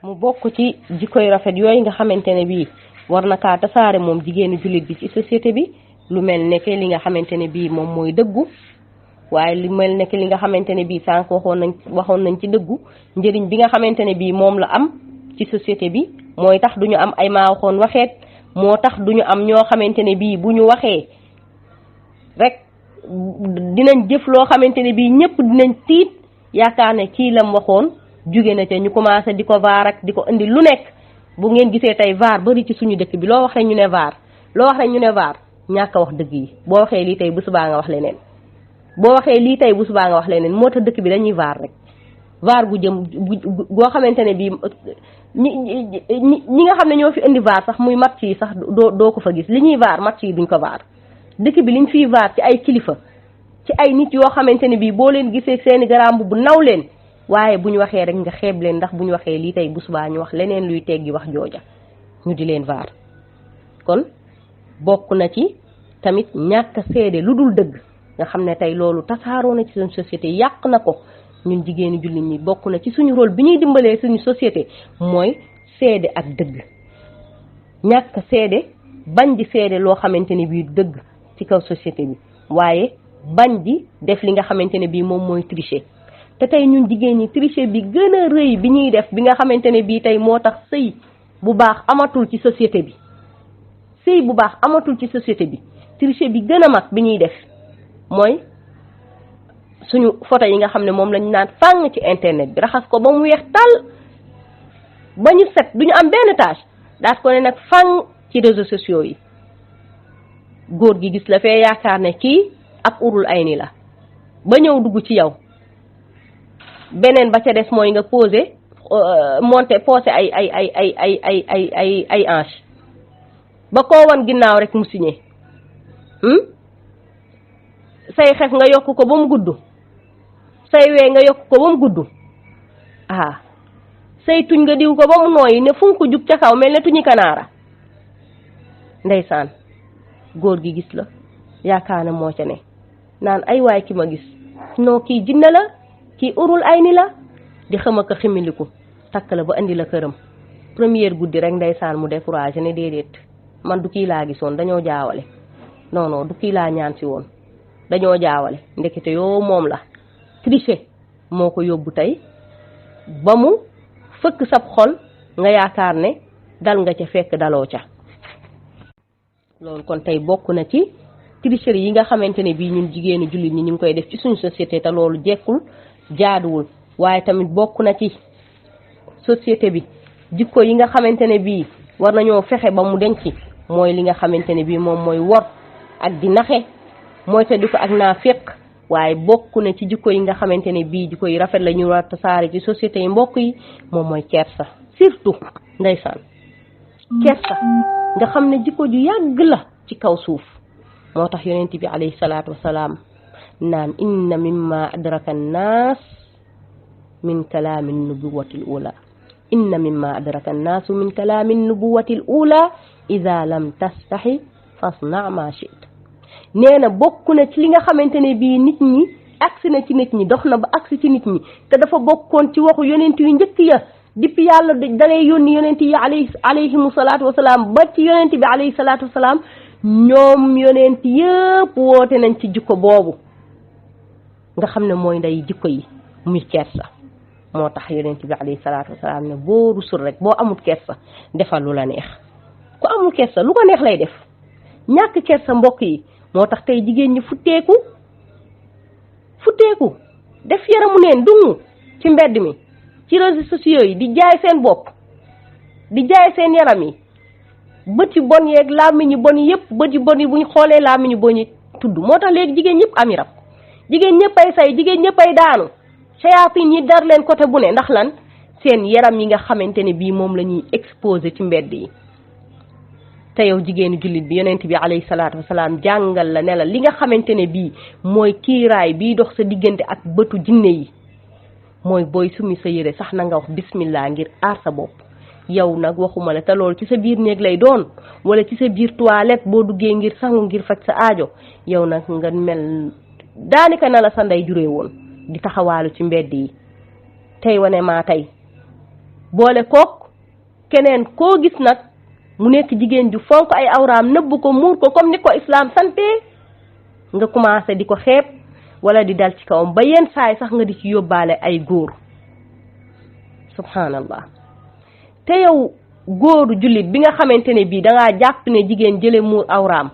mu bokk ci jikkoy rafet yooyu nga xamante ne bii war na kaa tasaare moom jigéenu jullit bi ci société bi lu mel ne que li nga xamante ne bii moom mooy dëggu waaye lu mel ne que li nga xamante ne bii sànq waxoon nañ ci dëggu njëriñ bi nga xamante ne bii moom la am ci société bi mooy tax duñu am ay maa waxoon waxeet moo tax duñu am ñoo xamante ne bii bu ñu waxee rek dinañ jëf loo xamante ne bii ñëpp dinañ tiit yaakaar ne kii lam waxoon jóge na ca ñu commencé di ko vaar ak di ko indi lu nekk bu ngeen gisee tey vaar bari ci suñu dëkk bi loo wax rek ñu ne vaar loo wax rek ñu ne vaar ñàkk a wax dëgg yi boo waxee lii tey bu subaa nga wax leneen boo waxee lii tey bu subaa nga wax leneen moo tax dëkk bi dañuy vaar rek vaar gu jëm goo xamante ne bii ñi nga xam ne ñoo fi indi vaar sax muy match yi sax doo ko fa gis li ñuy vaar match yi duñ ko vaar dëkk bi liñ fiy vaar ci ay kilifa ci ay nit yoo xamante ne bii boo leen gisee seeni garaam bu naw leen waaye bu ñu waxee rek nga xeeb leen ndax bu ñu waxee lii tey bu subaa ñu wax leneen luy teggi wax jooja ñu di leen vaar kon bokk na ci tamit ñàkk seede lu dul dëgg nga xam ne tey loolu tasaaroo na ci suñu société yàq na ko ñun jigéenu jullit ñi bokk na ci suñu rôle bi ñuy dimbalee suñu société mooy seede ak dëgg ñàkk seede bañ di seede loo xamante ne bii dëgg ci kaw société bi waaye bañ di def li nga xamante ne bii moom mooy tricher te tey ñun jigéen ñi tricher bi gën a rëy bi ñuy def bi nga xamante ne bii tey moo tax sëy bu baax amatul ci société bi sëy bu baax amatul ci société bi tricher bi gën a mag bi ñuy def mooy suñu photo yi nga xam ne moom lañu naan fàng ci internet bi raxas ko ba mu weex tàll ba ñu set duñu am benn tâche daat ko ne nag fàng ci réseaux sociaux yi góor gi gis la fee yaakaar ne kii ab urul ay ni la ba ñëw dugg ci yow beneen ba ca des mooy nga posé posé ay hanche ba koo wan ginnaaw rek mu signé say xef nga yokk ko ba mu gudd say wee nga yokk ko ba mu gudd say tuñ nga diw ko ba mu nooyi ne fu ko jug ca kaw mel ne tuñi kanaara ndeysaan góor gi gis la yaakaar ne moo ca ne naan ay waay ki ma gis noo kii jinne la kii urul ay ni la di xam ak ximiliku takk la ba andi la këram première guddi rek ndeysaan mu découragé ne déedéet man du kii laa gisoon dañoo jaawale non du kii laa ñaan si woon dañoo jaawale ndekete yoo moom la tricher moo ko yóbbu tey ba mu fëkk sab xol nga yaakaar ne dal nga ca fekk daloo ca loolu kon tey bokk na ci tricherie yi nga xamante ne bii ñun jigéenu jullit ñi ñu ngi koy def ci suñu société te loolu jekkul jaaduwul waaye tamit bokk na ci société bi jikko yi nga xamante ne bii war nañoo fexe ba mu denc mooy li nga xamante ne bii moom mooy wor ak di naxe mooy te di ko ak naafiq waaye bokk na ci jikko yi nga xamante ne bii jikko yi rafet la ñu war a tasaare ci société yi mbokk yi moom mooy kersa surtout ndeysaan kersa nga xam ne jikko ju yàgg la ci kaw suuf moo tax yonent bi alayhi salaatu wasalaam naan inna mimma adraka an-naas min kalaami nubuwati al-ula inna mimma adraka an-naasu min kalaami nubuwati al-ula idha lam tastahi fasna ma shi'ta nee na bokk na ci li nga xamante ne bii nit ñi agsi na ci nit ñi dox na ba agsi ci nit ñi te dafa bokkoon ci waxu yonent yu njëkk ya depuis yàlla dalay yónni yonent yi alayhimu salaatu wasalaam ba ci yonent bi alayhi salaatu wasalaam ñoom yonent yëpp woote nañ ci jikko boobu nga xam ne mooy nday jikko yi muy kersa moo tax yonent bi alayhi salaatu wasalaam ne boo rusul rek boo amul kersa defal lu la neex ku amul kersa lu ko neex lay def ñàkk kersa mbokk yi moo tax tey jigéen ñi futteeku def yaramu neen dungu ci mbedd mi ci réseaux sociaux yi di jaay seen bopp di jaay seen yaram yi bët yu bon yeeg làmmiñ yu bon yëpp bët yu bon yi bu ñu xoolee làmmiñ yu bon yi tudd moo tax léegi jigéen ñëpp ami rab jigéen ñëpp ay say jigéen ñëpp ay daanu sayaatin yi dar leen côté bu ne ndax lan seen yaram yi nga xamante ne bii moom la ñuy exposé ci mbedd yi te yow jigéenu jullit bi yonent bi alayhi salaatu wasalaam jàngal la ne la li nga xamante ne bii mooy kiiraay bii dox sa diggante ak bëtu jinne yi mooy booy sumi sa yére sax na nga wax bismillah ngir aar sa bopp yow nag waxuma la te loolu ci sa biir néeg lay doon wala ci sa biir toilette boo duggee ngir sangu ngir faj sa aajo yow nag nga mel daanaka na la sa ndey juree woon di taxawaalu ci mbedd yi tey wane maa tey boole kook keneen koo gis nag mu nekk jigéen ju fonk ay awraam nëbb ko muur ko comme ni ko islam santé nga commencé di ko xeeb wala di dal ci kawam ba yenn saay sax nga di ci yóbbaale ay góor subhanallah te yow góoru jullit bi nga xamante ne bii dangaa jàpp ne jigéen jële muur awraam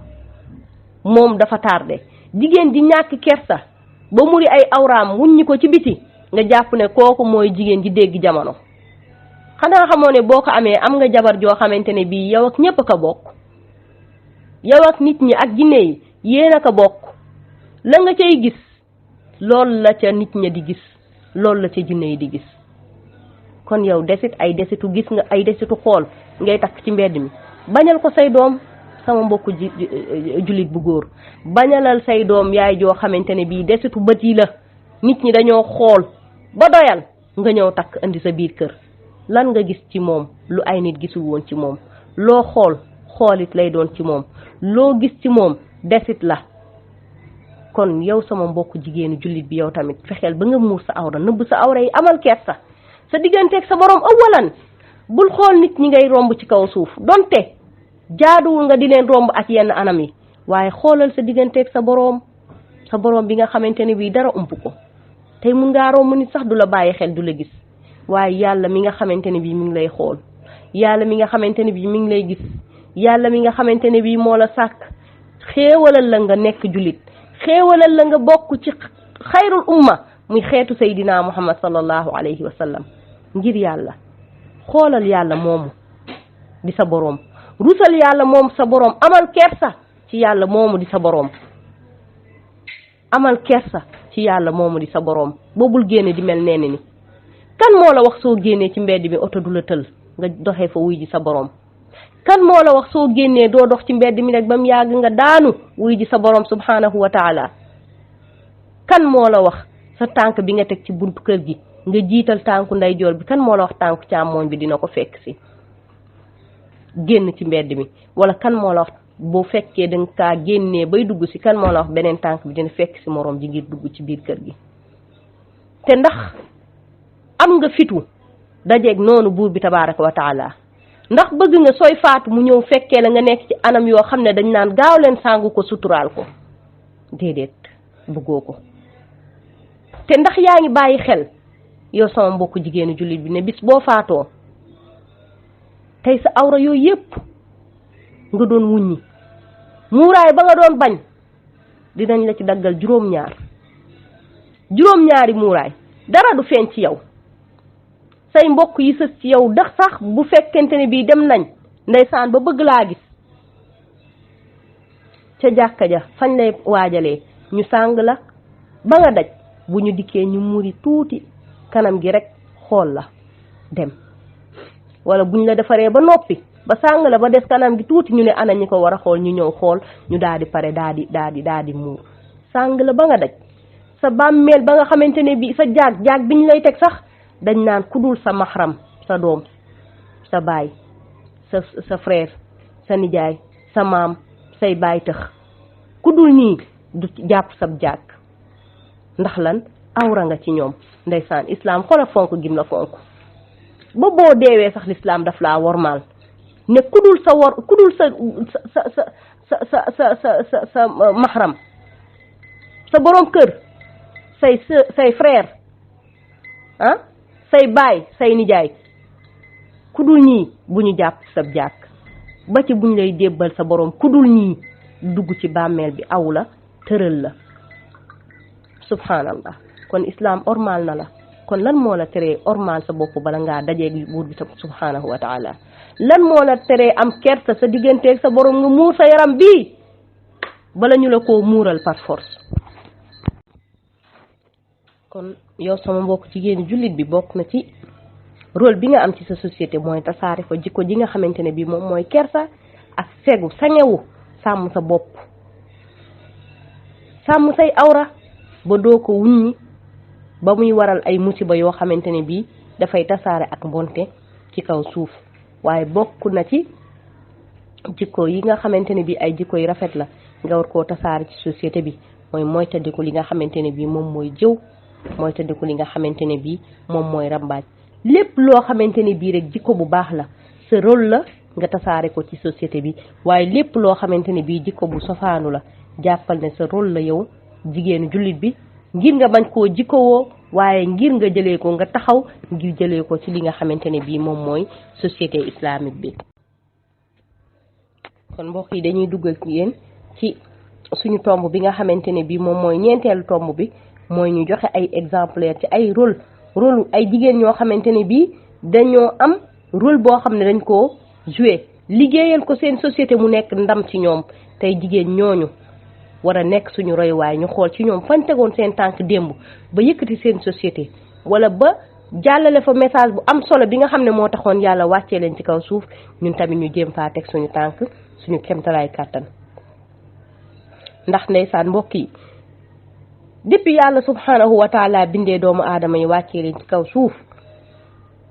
moom dafa tardé jigéen ji ñàkk kersa ba muri ay awraam wuññi ko ci biti nga jàpp ne kooku mooy jigéen ji dégg jamono xanaa xamoo ne boo ko amee am nga jabar joo xamante ne bii yow ak ñépp a ko bokk yow ak nit ñi ak jinne yi yéen a ko bokk la nga cay gis loolu la ca nit ña di gis loolu la ca jinne yi di gis kon yow desit ay desitu gis nga ay desitu xool ngay takk ci mbedd mi bañal ko say doom sama mbokku jullit bu góor bañalal say doom yaay joo xamante ne bii desitu bët yi la nit ñi dañoo xool ba doyal nga ñëw takk indi sa biir kër lan nga gis ci moom lu ay nit gisul woon ci moom loo xool xoolit lay doon ci moom loo gis ci moom desit la kon yow sama mbokku jigéenu jullit bi yow tamit fexeel ba nga muur sa awra nëbb sa awra yi amal kersa sa digganteeg sa borom awalan bul xool nit ñi ngay romb ci kaw suuf donte jaaduwul nga di leen romb ak yenn anam yi waaye xoolal sa digganteeg sa borom bi nga xamante ne bii dara ump ko tey mun ngaa romb nit sax du la bàyyi xel du la gis waaye yàlla mi nga xamante ne bii mi ngi lay xool yàlla mi nga xamante ne bii mi ngi lay gis yàlla mi nga xamante ne bii moo la sàkk xéewalal la nga nekk jullit xéewalal la nga bokk ci xayrul umma muy xeetu saydina muhammad sallallahu alayhi wa sallam ngir yàlla xoolal yàlla moomu di sa boroom rusal yàlla moom sa boroom amal kersa ci yàlla moomu di sa boroom amal kersa ci yàlla moomu di sa boroom boobul génne di mel nee ni kan moo la wax soo génnee ci mbedd mi oto du la tël nga doxee fa wuy ji sa boroom kan moo la wax soo génnee doo dox ci mbedd mi rek ba mu yàgg nga daanu wuy ji sa boroom subhanahu wa taala kan moo la wax sa tànk bi nga teg ci buntu kër gi nga jiital tànku ndeyjoor bi kan moo la wax tànku càmmooñ bi dina ko fekk si génn ci mbedd mi wala kan moo la wax boo fekkee danga kaa génnee bay dugg si kan moo la wax beneen tànk bi dina fekk si moroom ji ngir dugg ci biir kër gi te ndax am nga fitu dajeeg noonu buur bi tabaraka wa taala ndax bëgg nga sooy faatu mu ñëw fekkee la nga nekk ci anam yoo xam ne dañ naan gaaw leen sàngu ko suturaal ko déedéet bëggoo ko te ndax yaa ngi bàyyi xel yow sama mbokku jigéenu jullit bi ne bis boo faatoo tey sa awra yooyu yépp nga doon wuññi muuraay ba nga doon bañ dinañ la ci daggal juróom-ñaari muuraay dara du feeñ ci yow say mbokk yi sës ci yow ndax sax bu fekkente ne bii dem nañ ndeysaan ba bëgg laa gis ca jàkka ja fañ lay waajalee ñu sàng la ba nga daj bu ñu dikkee ñu muri tuuti kanam gi rek xool la dem wala buñ la defaree ba noppi ba sàng la ba des kanam gi tuuti ñu ne ana ñi ko war a xool ñu ñëw xool ñu daal di pare daal di muur sàng la ba nga daj sa bàmmeel ba nga xamante ne bii sa jaag biñ lay teg sax dañ naan kudul sa maxram sa doom sa baay sa frère sa nijaay sa maam say baay tëx kudul ñii du jàpp sab jaag ndax lan awra nga ci ñoom ndeysaan islam xoolal fonk gim la fonk ba boo deewee sax l'islam daf laa wormaal ne kudul sa mahram sa borom kër say frère say baay say nijaay kudul ñii bu ñu jàpp sab jàkk ba ci buñ lay débbal sa borom kudul ñii dugg ci bàmmeel bi aw la tëral la subhanallah kon islam ormal na la kon lan moo la teree ormal sa bopp bala ngaa dajeeg buur bi subhanahu wa taala lan moo la teree am kersa sa digganteeg sa borom nga muur sa yaram bii bala ñu la koo muural par force kon yow sama mbokk jigéenu jullit bi bokk na ci rôle bi nga am ci sa société mooy tasaare fa jikko ji nga xamante ne bii moom mooy kersa ak fegu sañewu sàmm sa bopp sàmm say awra ba doo ko wuññi ba muy waral ay musiba yoo xamante ne bii dafay tasaare ak mbonte ci kaw suuf waaye bokk na ci jikko yi nga xamante ne bii ay jikko yu rafet la nga war koo tasaare ci société bi mooy moytandiku li nga xamante ne bii moom mooy jëw moytandiku li nga xamante ne bii moom mooy rambaaj lépp loo xamante ne bii rek jikko bu baax la sa rôle la nga tasaare ko ci société bi waaye lépp loo xamante ne bii jikko bu sofaanu la jàppal ne sa rôle la yow jigéenu jullit bi ngir nga bañ koo jikkowoo waaye ngir nga jëlee ko nga taxaw ngir jëlee ko ci li nga xamante ne bii moom mooy société islamique bi. kon mbokk yi dañuy duggal ci yéen ci suñu tomb bi nga xamante ne bii moom mooy ñeenteelu tomb bi mooy ñu joxe ay exemplaire ci ay rôle ay jigéen ñoo xamante ne bii dañoo am rôle boo xam ne dañ koo joué liggéeyal ko seen société mu nekk ndam ci ñoom tey jigéen ñooñu war a nekk suñu royuwaay ñu xool ci ñoom fañ tegoon seen tànk démb ba yëkkati seen société wala ba jàllale fa message bu am solo bi nga xam ne moo taxoon yàlla wàccee leen ci kaw suuf ñun tamit ñu jéem faa teg suñu tànk suñu kemtalaay kàttan. ndax ndeysaan mbokk yi depuis yàlla subhanahu wa taala bindee doomu aadama yi wàccee leen ci kaw suuf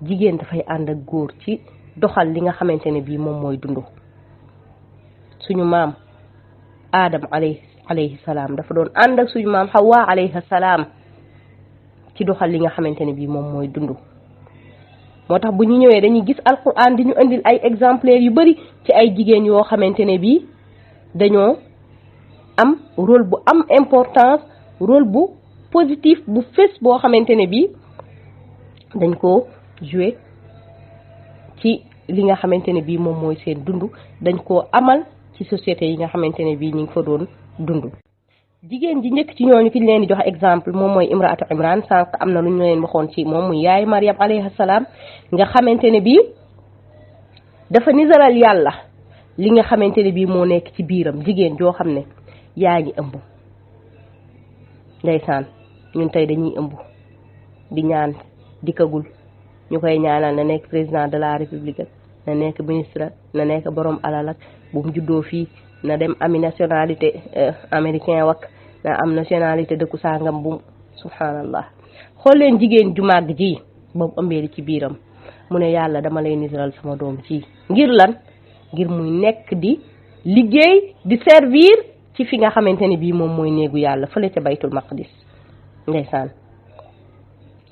jigéen dafay ànd ak góor ci doxal li nga xamante ne bii moom mooy dund. suñu maam Adam alayhi salaam dafa doon ànd ak suñu maam Hawa alayhi salaam ci doxal li nga xamante ne bii moom mooy dund. moo tax bu ñu ñëwee dañuy gis alquran di ñu indil ay exemplaires yu bari ci ay jigéen yoo xamante ne bii dañoo am rôle bu am importance rôle bu positif bu fës boo xamante ne bii dañ koo joué ci li nga xamante ne bii moom mooy seen dund dañ koo amal ci société yi nga xamante ne bii ñu ngi fa doon dund. jigéen ji njëkk ci ñooñu ki ñu leen di jox exemple moom mooy imraatu Imran sànq am na lu ñu leen waxoon ci moom muy yaay Maryam alayhi salaam nga xamante ne bii dafa nisaral yàlla li nga xamante ne bii moo nekk ci biiram jigéen joo xam ne yaa ngi ëmb. ndeysaan ñun tey dañuy ëmb di ñaan dikkagul ñu koy ñaanal na nekk président de la république na nekk ministre na nekk borom alal ak bu mu juddoo fii na dem ami nationalité américain wak na am nationalité dëkku sangam bu subhanallah. xool leen jigéen ju màgg ji ba mu ëmbee ci biiram mu ne yàlla dama lay nisaral sama doom ci ngir lan ngir muy nekk di liggéey di servir ci fi nga xamante ne bii moom mooy néegu yàlla fële ca baytul maqdis. ndeysaan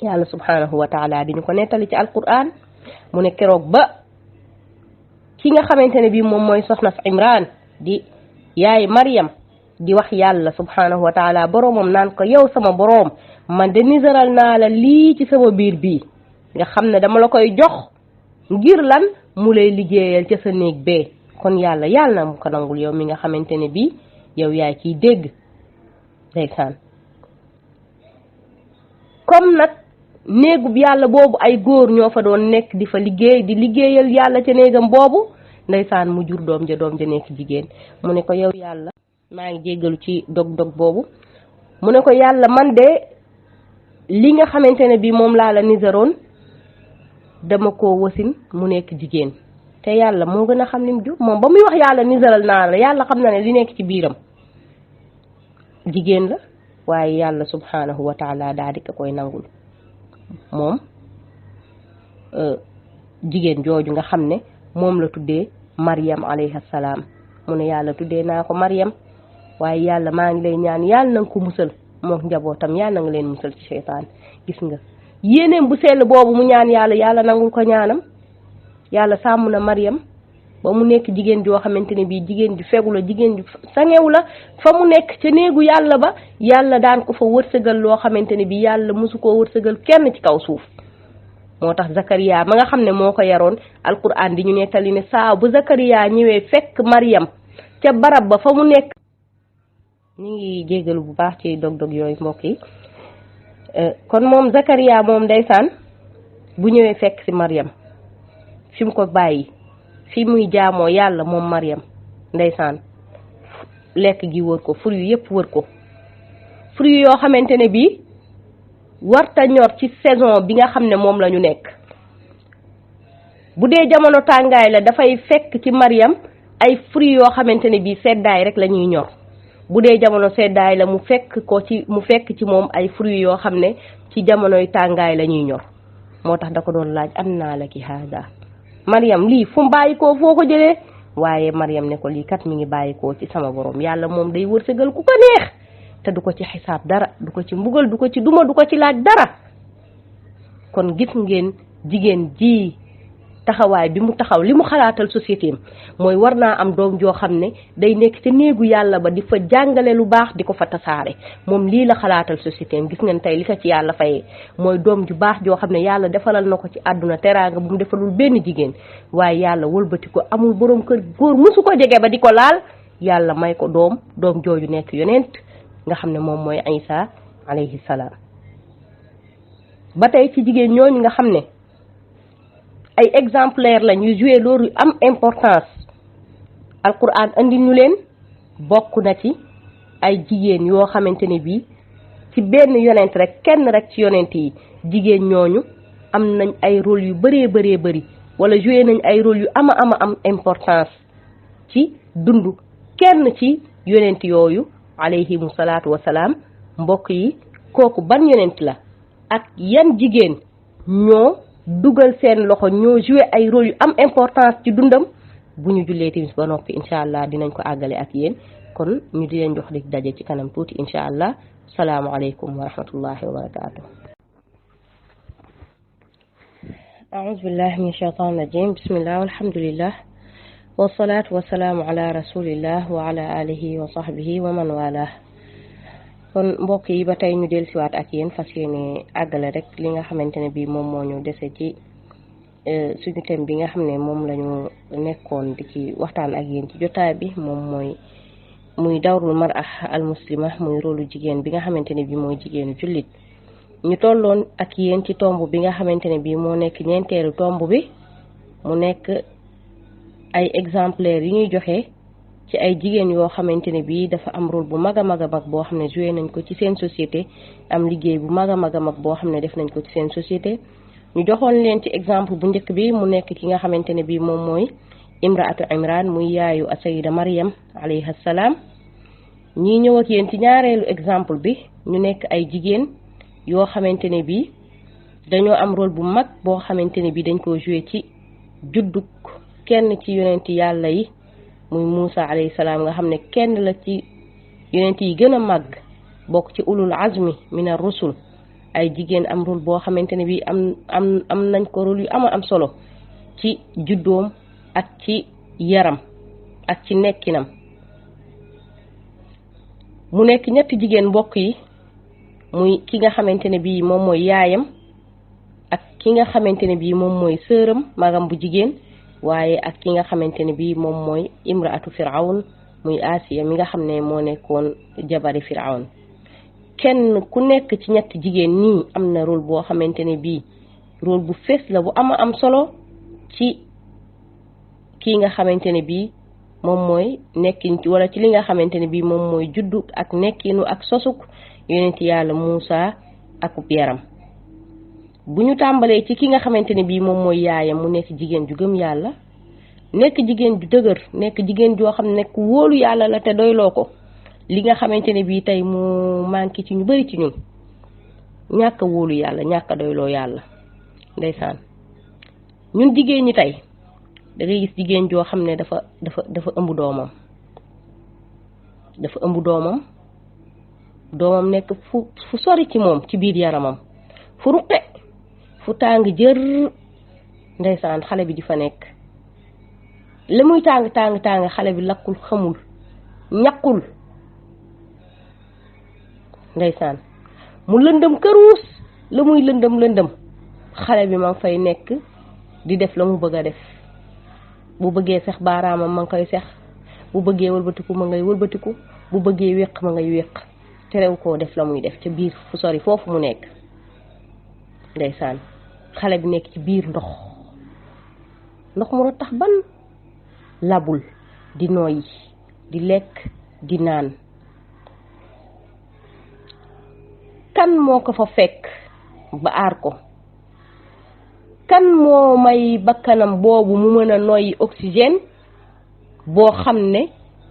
yàlla subhanahu wa taala di ñu ko nettali ci alquran mu ne keroog ba ki nga xamante ne bii moom mooy soxna Imran di yaay Maryam di wax yàlla subhanahu wa taala boroomam naan ko yow sama boroom man de nisaral naa la lii ci sama biir bii nga xam ne dama la koy jox ngir lan mu lay liggéeyal ca sa néeg bee kon yàlla na mu ko nangul yow mi nga xamante ne bii yow yaay ciy dégg. ndeysaan comme nag néegub yàlla boobu ay góor ñoo fa doon nekk di fa liggéey di liggéeyal yàlla ca néegam boobu ndeysaan mu jur doom ja nekk jigéen mu ne ko yow yàlla maa ngi jéggalu ci dog-dog boobu mu ne ko yàlla man de li nga xamante ne bii moom laa la nisaroon dama ko wasin mu nekk jigéen te yàlla moo gën a xam lim jur moom ba muy wax yàlla nisaral naa la yàlla xam na ne li nekk ci biiram jigéen la waaye yàlla subhanahu wa taala daal di ko koy nangul moom jigéen jooju nga xam ne moom la tuddee Maryam alayhi salaam mu ne yàlla tuddee naa ko Maryam waaye yàlla maa ngi lay ñaan yàlla na nga ko musal mook njabootam yàlla na nga leen musal ci seytaan. gis nga yéeneem bu sell boobu mu ñaan yàlla nangul ko ñaanam yàlla sàmm na Maryam ba mu nekk jigéen joo xamante ne bii jigéen ju fegu la jigéen ju sangew la fa mu nekk ca néegu yàlla ba yàlla daan ko fa wërsëgal loo xamante ne bii yàlla mosu koo wërsëgal kenn ci kaw suuf. moo tax Zakariya ma nga xam ne moo ko yaroon alquran di ñu nettali ne saa bu Zakariya ñëwee fekk Maryam ca barab ba fa mu nekk. ñu ngi jégalu bu baax ci dog-dog yooyu mbokk yi kon moom Zakariya moom ndeysaan bu ñëwee fekk ci Maryam fi mu ko bàyyi fi muy jaamoo yàlla moom Maryam ndeysaan lekk gi wër ko fruit yëpp wër ko fruit yoo xamante ne bii warta ñor ci saison bi nga xam ne moom la ñu nekk. bu dee jamono tàngaay la dafay fekk ci Maryam ay fruit yoo xamante ne bii seddaay rek la ñuy ñor bu dee jamono seddaay la mu fekk ci moom ay fruit yoo xam ne ci jamonoy tàngaay la ñuy ñor. moo tax da ko doon laaj annaa laki haada Maryam lii fu mu bàyyi koo foo ko jëlee waaye Maryam ne ko lii kat mi ngi bàyyi koo ci sama borom yàlla moom day wërsëgal ku ko neex te du ko ci xisaab dara du ko ci mbugal du ko ci duma du ko ci laaj dara. kon gis ngeen jigéen ji taxawaay bi mu taxaw li mu xalaatal société am mooy war naa am doom joo xam ne day nekk ca néegu yàlla ba di fa jàngale lu baax di ko fa tasaare moom lii la xalaatal société am. gis ngeen tey li ko ci yàlla fayee mooy doom ju baax joo xam ne yàlla defalal na ko ci àdduna teraanga bu mu defalul benn jigéen waaye yàlla wëlbati ko amul borom kër góor musu ko jege ba di ko laal yàlla may ko doom jooju nekk yonent nga xam ne moom mooy Isa alayhi salaam. ba tey ci jigéen ñooñu nga xam ne ay exemplaire la ñuy jouer loolu am importance alquran andi ñu leen bokk na ci ay jigéen yoo xamante ne bii ci benn yonent rek kenn rek ci yonent yi jigéen ñooñu am nañ ay rôle yu bëree bëri wala jouer nañ ay rôle yu am importance ci dundu kenn ci yonent yooyu alayhimu salaatu wasalaam. mbokk yi kooku ban yonent la ak yan jigéen ñoo dugal seen loxo ñoo joué ay rôle yu am importance ci dundam bu ñu jullee timis ba noppi incha allah dinañ ko àggale ak yéen kon ñu di leen jox di daje ci kanam tuuti incha allah salaamualeykum wa rahmatullahi wa barakatuh. aouzu billahi min shaytan rajim bismillah walhamdulillah wasalaatu wasalaamu ala rasulillah wa ala alihi wa sahbihi wa man wala. kon mbokk yi ba tey ñu dellusiwaat ak yéen fas yéene àggale rek li nga xamante ne bii moom moo ñu dese ci suñu thème bi nga xam ne moom la ñu nekkoon di ci waxtaan ak yéen ci jotaay bi moom muy dawrul mar'a al muslima muy rôlu jigéen bi nga xamante ne bii mooy jigéenu jullit. ñu tolloon ak yéen ci tomb bi nga xamante ne bii moo nekk ñeenteelu tomb bi mu nekk ay exemplaires yi ñuy joxe. ci ay jigéen yoo xamante ne bii dafa am rôle bu mag a mag boo xam ne joué nañ ko ci seen société am liggéey bu mag a mag boo xam ne def nañ ko ci seen société. ñu joxoon leen ci exemple bu njëkk bi mu nekk ki nga xamante ne bii moom mooy imraatu Imran muy yaayu asayida Maryam alayha salaam. ñii ñëw ak yéen ci ñaareelu exemple bi ñu nekk ay jigéen yoo xamante ne bii dañoo am rôle bu mag boo xamante ne bii dañ koo joué ci juddug kenn ci yonenti yàlla yi. muy Musa alayhi salaam nga xam ne kenn la ci yonent yi gën a màgg bokk ci ulul azmi mina rusul ay jigéen am rôle boo xamante ne bii am nañ ko rôle yu am solo ci juddoom ak ci yaram ak ci nekkinam. mu nekk ñetti jigéen mbokk yi muy ki nga xamante ne bii moom mooy yaayam ak ki nga xamante ne bii moom mooy sëram magam bu jigéen. waaye ak ki nga xamante ne bii moom mooy imraatu firawn muy Asiya mi nga xam ne moo nekkoon jabari firawn. kenn ku nekk ci ñetti jigéen nii am na rôle boo xamante ne bii rôle bu fees la bu am solo ci kii nga xamante ne bii moom mooy nekkin wala ci li nga xamante ne bii moom mooy juddu ak nekkinu ak sosuk yonent yàlla Muusa akub yaram. bu ñu tàmbalee ci ki nga xamante ne bii moom mooy yaayam mu nekk jigéen ju gëm yàlla nekk jigéen ju dëgër nekk jigéen joo xam ne ku wóolu yàlla la te doyloo ko li nga xamante ne bii tey mu manqué ci ñu bari ci ñun ñàkk a wóolu yàlla ñàkk a doyloo yàlla. ndeysaan ñun jigéen ñi tey da ngay gis jigéen joo xam ne dafa ëmb doomam doomam nekk fu sori ci moom ci biir yaramam fu ruqe fu tàng jër ndeysaan xale bi di fa nekk li muy tàng xale bi lakkul xamul ñaqul ndeysaan mu lëndëm këruus la muy lëndëm xale bi ma ngi fay nekk di def la mu bëgg a def bu bëggee sex baaraamam ma ngi koy sex bu bëggee wëlbatiku ma ngay wëlbatiku bu bëggee wéq ma ngay wéq terew koo def la muy def ca biir fu sori foofu mu nekk ndeysaan xale bi nekk ci biir ndox mu rattax ban labul di nooyi di lekk di naan. kan moo ko fa fekk ba aar ko kan moo may bakkanam boobu mu mën a noyyi oxygène boo xam ne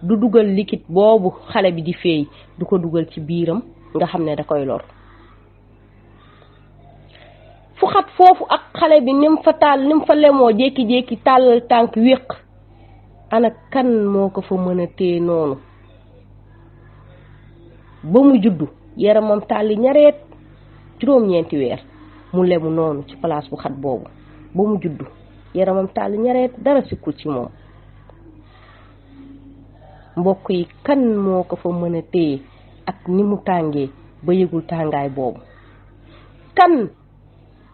du dugal liquide boobu xale bi di feey du ko dugal ci biiram nga xam ne da koy lor. fu xat foofu ak xale bi nim fa lemoo jékki-jékki tàllal tànk wéq ana kan moo ko fa mën a téye noonu ba mu juddu yaramam tàlli ñareet juróom-ñeenti weer mu lemu noonu ci place bu xat boobu ba mu juddu yaramam tàll ñareet dara sikkul ci moom. mbokk yi kan moo ko fa mën a téye ak ni mu tàngee ba yëgul tàngaay boobu? kan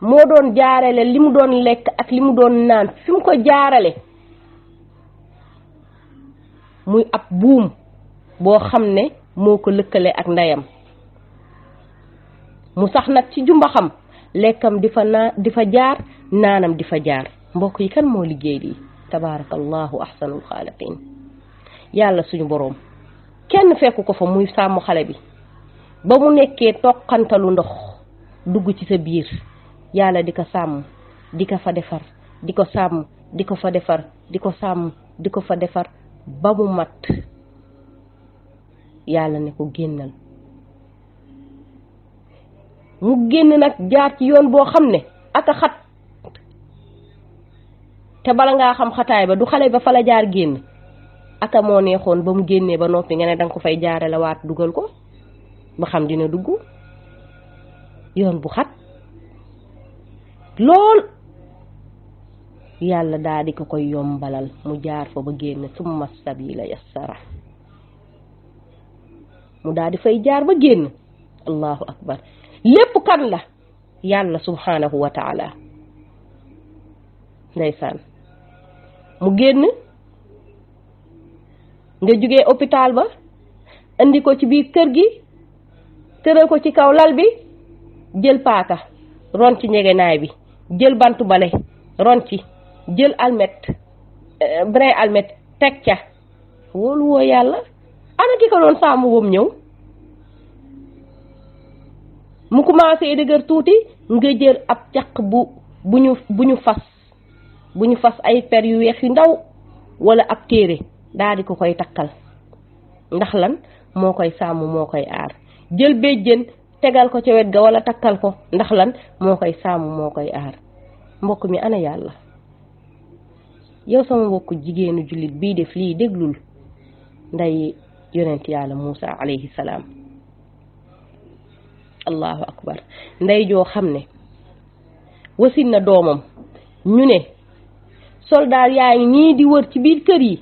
moo doon jaarale li mu doon lekk ak li mu doon naan fi mu ko jaarale muy ab buum boo xam ne moo ko lëkkale ak ndeyam mu sax nag ci jumbaxam lekkam di fa jaar naanam di fa jaar. mbokk yi kan moo liggéey lii? tabaarakallahu ahsanul xaaliqiin. yàlla suñu boroom kenn fekku ko fa muy sàmm xale bi ba mu nekkee toqantalu ndox dugg ci sa biir yàlla di ko sàmm di ko fa defar di ko sàmm di ko fa defar di ko sàmm di ko fa defar ba mu mat yàlla ne ko génnal mu génn nag jaar ci yoon boo xam ne aka xat te bala ngaa xam xataay ba du xale ba fa la jaar génn aka moo neexoon ba mu génnee ba noppi nga ne danga ko fay jaare la waat dugal ko ba xam dina dugg yoon bu xat lool yàlla daal di ko koy yombalal mu jaar fa ba génn summa sabila yassara mu daal di fay jaar ba génn. allahu akbar. lépp kan la? yàlla subhanahu wa taala. ndeysaan mu génn nga jugee hôpital ba andi ko ci biir kër gi tëral ko ci kaw lal bi jël paaka ron ci ñegenaay bi jël bantu bale ron ci jël almet brin almet teg ca wóolu woo yàlla. ana ki ko doon sàmm boobu ñëw mu commencé dëgër tuuti nga jël ab caq bu ñu fas ay per yu weex yu ndaw wala ab téere daal di ko koy takkal ndax lan moo koy sàmm moo koy aar. jël béjjën tegal ko ca wet ga wala takkal ko ndax lan moo koy sàmm moo koy aar. mbokk mi ana yàlla? yow sama mbokk jigéenu jullit bii def lii déglul nday yonent yàlla Muusa alayhi salaam. allahu akbar. nday joo xam ne wasin na doomam ñu ne soldaar yaa ngi nii di wër ci biir kër yi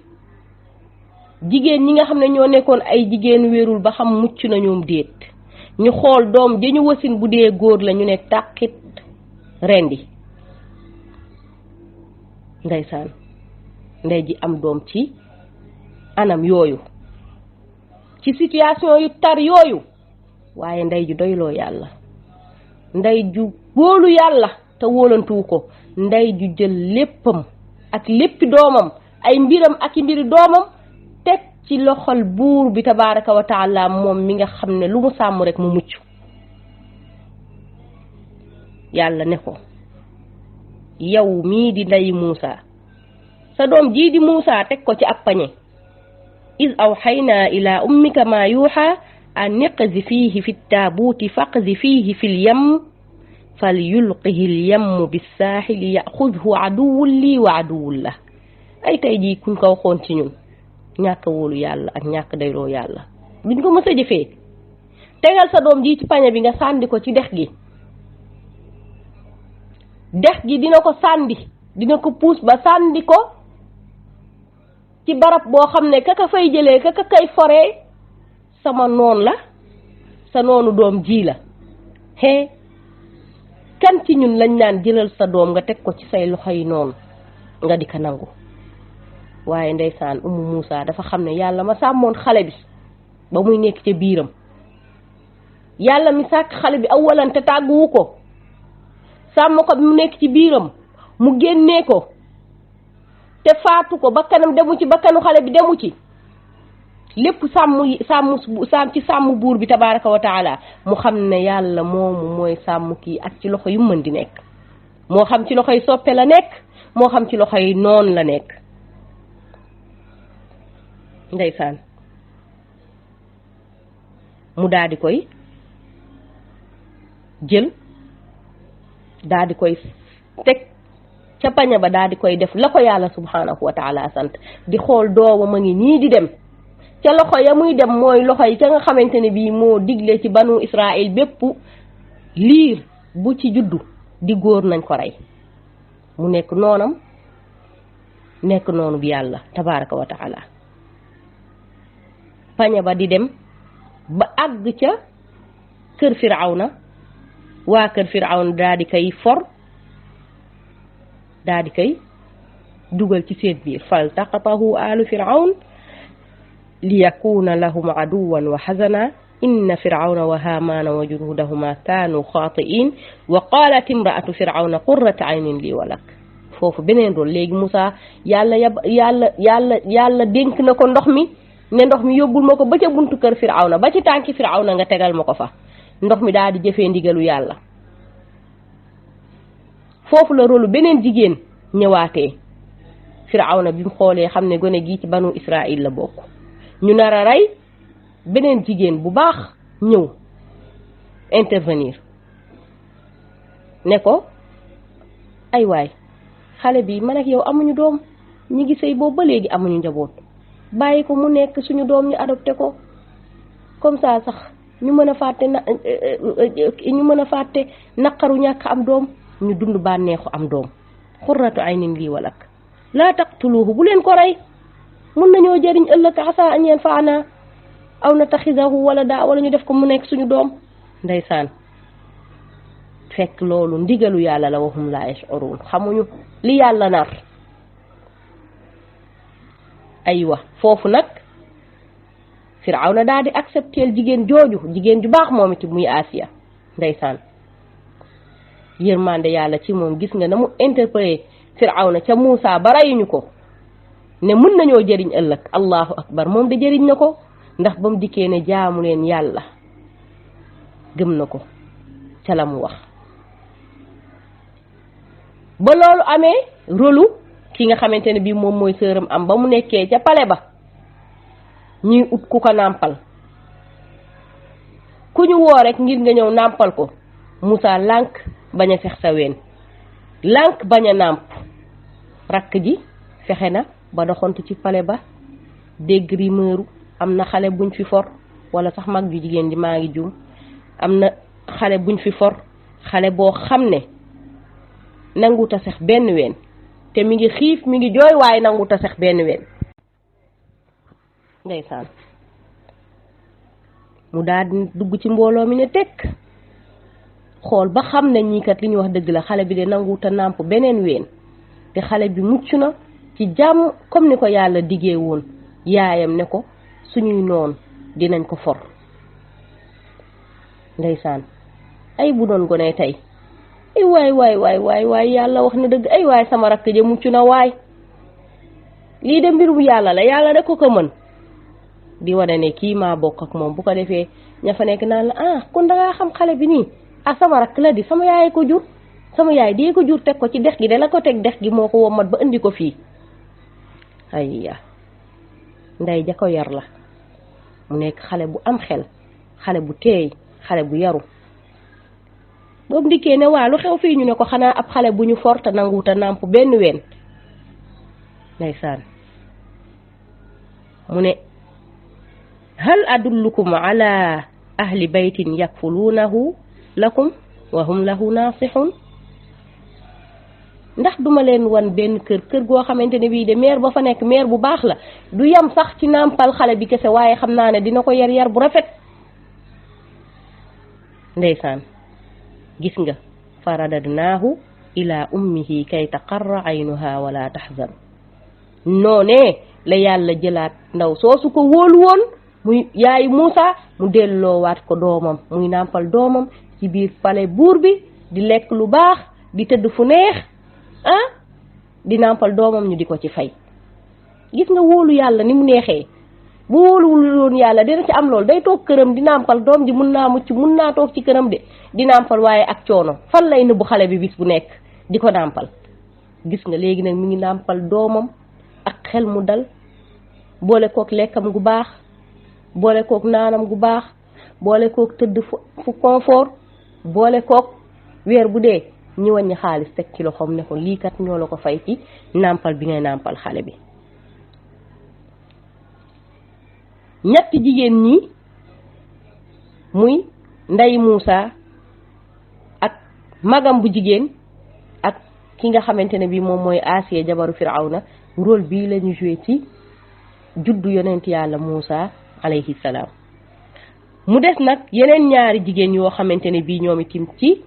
jigéen ñi nga xam ne ñoo nekkoon ay jigéen wérul ba xam mucc na ñoom déet ñu xool doom ja ñu wasin bu dee góor la ñu ne tàqit rendi. ndeysaan ndey ji am doom ci anam yooyu ci situation yu tar yooyu waaye ndey ju doyloo yàlla ndey ju wóolu yàlla te wóolantuwu ko ndey ju jël léppam ak léppi doomam ay mbiram ak i mbiri doomam teg ci loxol buur bi tabaraka wa taala moom mi nga xam ne lu mu sàmm rek mu mucc. yàlla ne ko yow mii di ndey Muusa sa doom jii di Muusa teg ko ci ab pañe iz awxaynaa ila ummika maa yuuxa an iqzi fiihi fi taabuuti faqzi fiihi fi lyam falyulqihi lyam bissaaxili yaxudhu aduwwun lii wa aduwwun la. ay tey jii kuñ ko waxoon ci ñun ñàkk wóolu yàlla ak ñàkk dayloo yàlla duñ ko mës a jëfee. tegal sa doom ji ci pañe bi nga sànni ko ci dex gi dina ko sànni dina ko puus ba sànni ko ci barab boo xam ne kaka fay jëlee kaka kay foree sama noon la sa noonu doom ji la. kan ci ñun lañ naan jëlal sa doom nga teg ko ci say loxo yi noonu nga di ko nangu? waaye ndeysaan Umu Muusa dafa xam ne yàlla ma sàmmoon xale bi ba muy nekk ca biiram yàlla mi sàkk xale bi awalan te tàgguwu ko sàmm ko bi mu nekk ci biiram mu génnee ko te faatu ko bakkanam demu ci bakkanu xale bi demu ci lépp sàmm buur bi tabaraka wa taala mu xam ne yàlla moomu mooy sàmm kii ak ci loxo yu mën di nekk moo xam ci loxoy soppe la nekk moo xam ci loxoy noon la nekk. ndeysaan mu daal di koy jël daal di koy teg ca paña ba daal di koy def la ko yàlla subhanahu wa taala sant di xool doomam a ngi nii di dem ca loxo ya muy dem mooy loxo yi ca nga xamante ne bii moo digle ci banu Israël bépp liir bu ci juddu di góor nañ ko rey mu nekk noonam nekk noonu bi yàlla tabaraka wa taala pañe ba di dem ba àgg ca kër Firawna waa kër Firawna daa di koy for daa di koy dugal ci seen biir faltaqatahu alu Firawn li yakuna lahum aduwan wa hazana inna Firawna wa Haamana wa junudahuma kaanu xaatiin wa qaalat imraatu Firawna qurrata aynin lii wa lak foofu beneen rôle léegi Moussa yàlla dénk na ko ndox mi ne ndox mi yóbbul ma ko ba ca buntu kër Firawna ba ci tànki Firawna nga tegal ma ko fa ndox mi daal di jëfee ndigalu yàlla foofu la rôle beneen jigéen ñëwaatee Firawna bi mu xoolee xam ne gone gii ci banu Israël la bokk ñu nar a rey beneen jigéen bu baax ñëw intervenir ne ko ay waay xale bi man ak yow amuñu doom ñi ngi sëy boobu ba léegi amuñu njaboot bàyyi ko mu nekk suñu doom ñu adopté ko comme ça sax ñu mën a fàtte naqaru ñàkk am doom ñu dund bànneexu am doom xurratu aynin lii walak laa taqtuluhu bu leen ko rey mun nañoo jëriñ ëllëg asa an yanfa'ana aw nattaxizahu walada wala ñu def ko mu nekk suñu doom ndeysaan fekk loolu ndigalu yàlla la waxum laa yash'urun xamuñu li yàlla nar aywa foofu nag Firawna daal di accepter jigéen jooju jigéen ju baax moom it muy Asiya ndeysaan yërmande yàlla ci moom gis nga na mu interpellé Firawna ca Muusa ba reyuñu ko ne mun nañoo jëriñ ëllëg allahu akbar moom de jëriñ na ko ndax ba mu dikkee ne jaamu leen yàlla gëm na ko ca la mu wax ba loolu amee rôlu ki nga xamante ne bii moom mooy sëram am ba mu nekkee ca pale ba ñuy ut ku ko nàmpal ku ñu woo rek ngir nga ñëw nàmpal ko Moussa lànk bañ a fex sa ween lànk bañ a nàmp rakk ji fexe na ba doxantu ci pale ba dégg rumeur am na xale buñ fi for wala sax mag ju jigéen ji maa ngi juum am na xale buñ fi for xale boo xam ne nanguta sax benn ween te mi ngi xiif mi ngi jooy waaye nanguta sax benn ween ndeysaan mu daal di dugg ci mbooloo mi ne tekk xool ba xam ne ñii kat li ñu wax dëgg la xale bi de nanguta nàmp beneen ween te xale bi mucc na ci jàmm comme ni ko yàlla diggee woon yaayam ne ko suñuy noon dinañ ko for ndeysaan ay bu doon gone tey ay waay yàlla wax na dëgg ay waay sama rakk ja mucc na waay lii de mbir bu yàlla la yàlla rek ko mën di wane ne kii maa bokk ak moom bu ko defee ña fa nekk naan la kon dangaa xam xale bi nii sama rakk la di sama yaay ko jur sama yaay dee ko jur teg ko ci dex gi de la ko teg dex gi moo ko wommat ba indi ko fii ayya ndey ja ko yar la mu nekk xale bu am xel xale bu teey xale bu yaru boobu ndikkee ne waa lu xew fii ñu ne ko xanaa ab xale bu ñu forta nanguuta nàmp benn ween ndeysaan mu ne hal adullukum ala ahli baytin yakfuluunahu lakum wa hum lahu naasihun ndax duma leen wan benn kër goo xamante ne bii de meer ba fa nekk meer bu baax la du yam sax ci nàmpal xale bi kese waaye xam naa ne dina ko yar bu rafet ndeysaan gis nga faradadnaahu ila ummihi kay taqarra aynuha wala tahzan noonee la yàlla jëlaat ndaw soosu ko wóolu woon muy yaayu Muusa mu delloowaat ko doomam muy nàmpal doomam ci biir pale buur bi di lekk lu baax di tëdd fu neex di nàmpal doomam ñu di ko ci fay gis nga wóolu yàlla ni mu neexee bu wóoluwul woon yàlla dina ci am loolu day toog këram di nàmpal doom ji mun naa mucc mun naa toog ci këram de di nàmpal waaye ak coono fan lay nëbbu xale bi bis bu nekk di ko nàmpal gis nga léegi nag mi ngi nàmpal doomam ak xel mu dal boole kook lekkam gu baax boole kook naanam gu baax boole kook tëdd fu confort boole kook weer bu dee ñi wàññi xaalis teg ci loxoom ne ko lii kat ñoo la ko fay ci nàmpal bi ngay nàmpal xale bi ñetti jigéen ñi muy ndey Muusa ak magam bu jigéen ak ki nga xamante ne bii moom mooy Asiya jabaru Firawna rôle bii la ñu joué ci juddu yonent yàlla Muusa alayhi salaam. mu des nag yeneen ñaari jigéen yoo xamante ne bii ñoom itam ci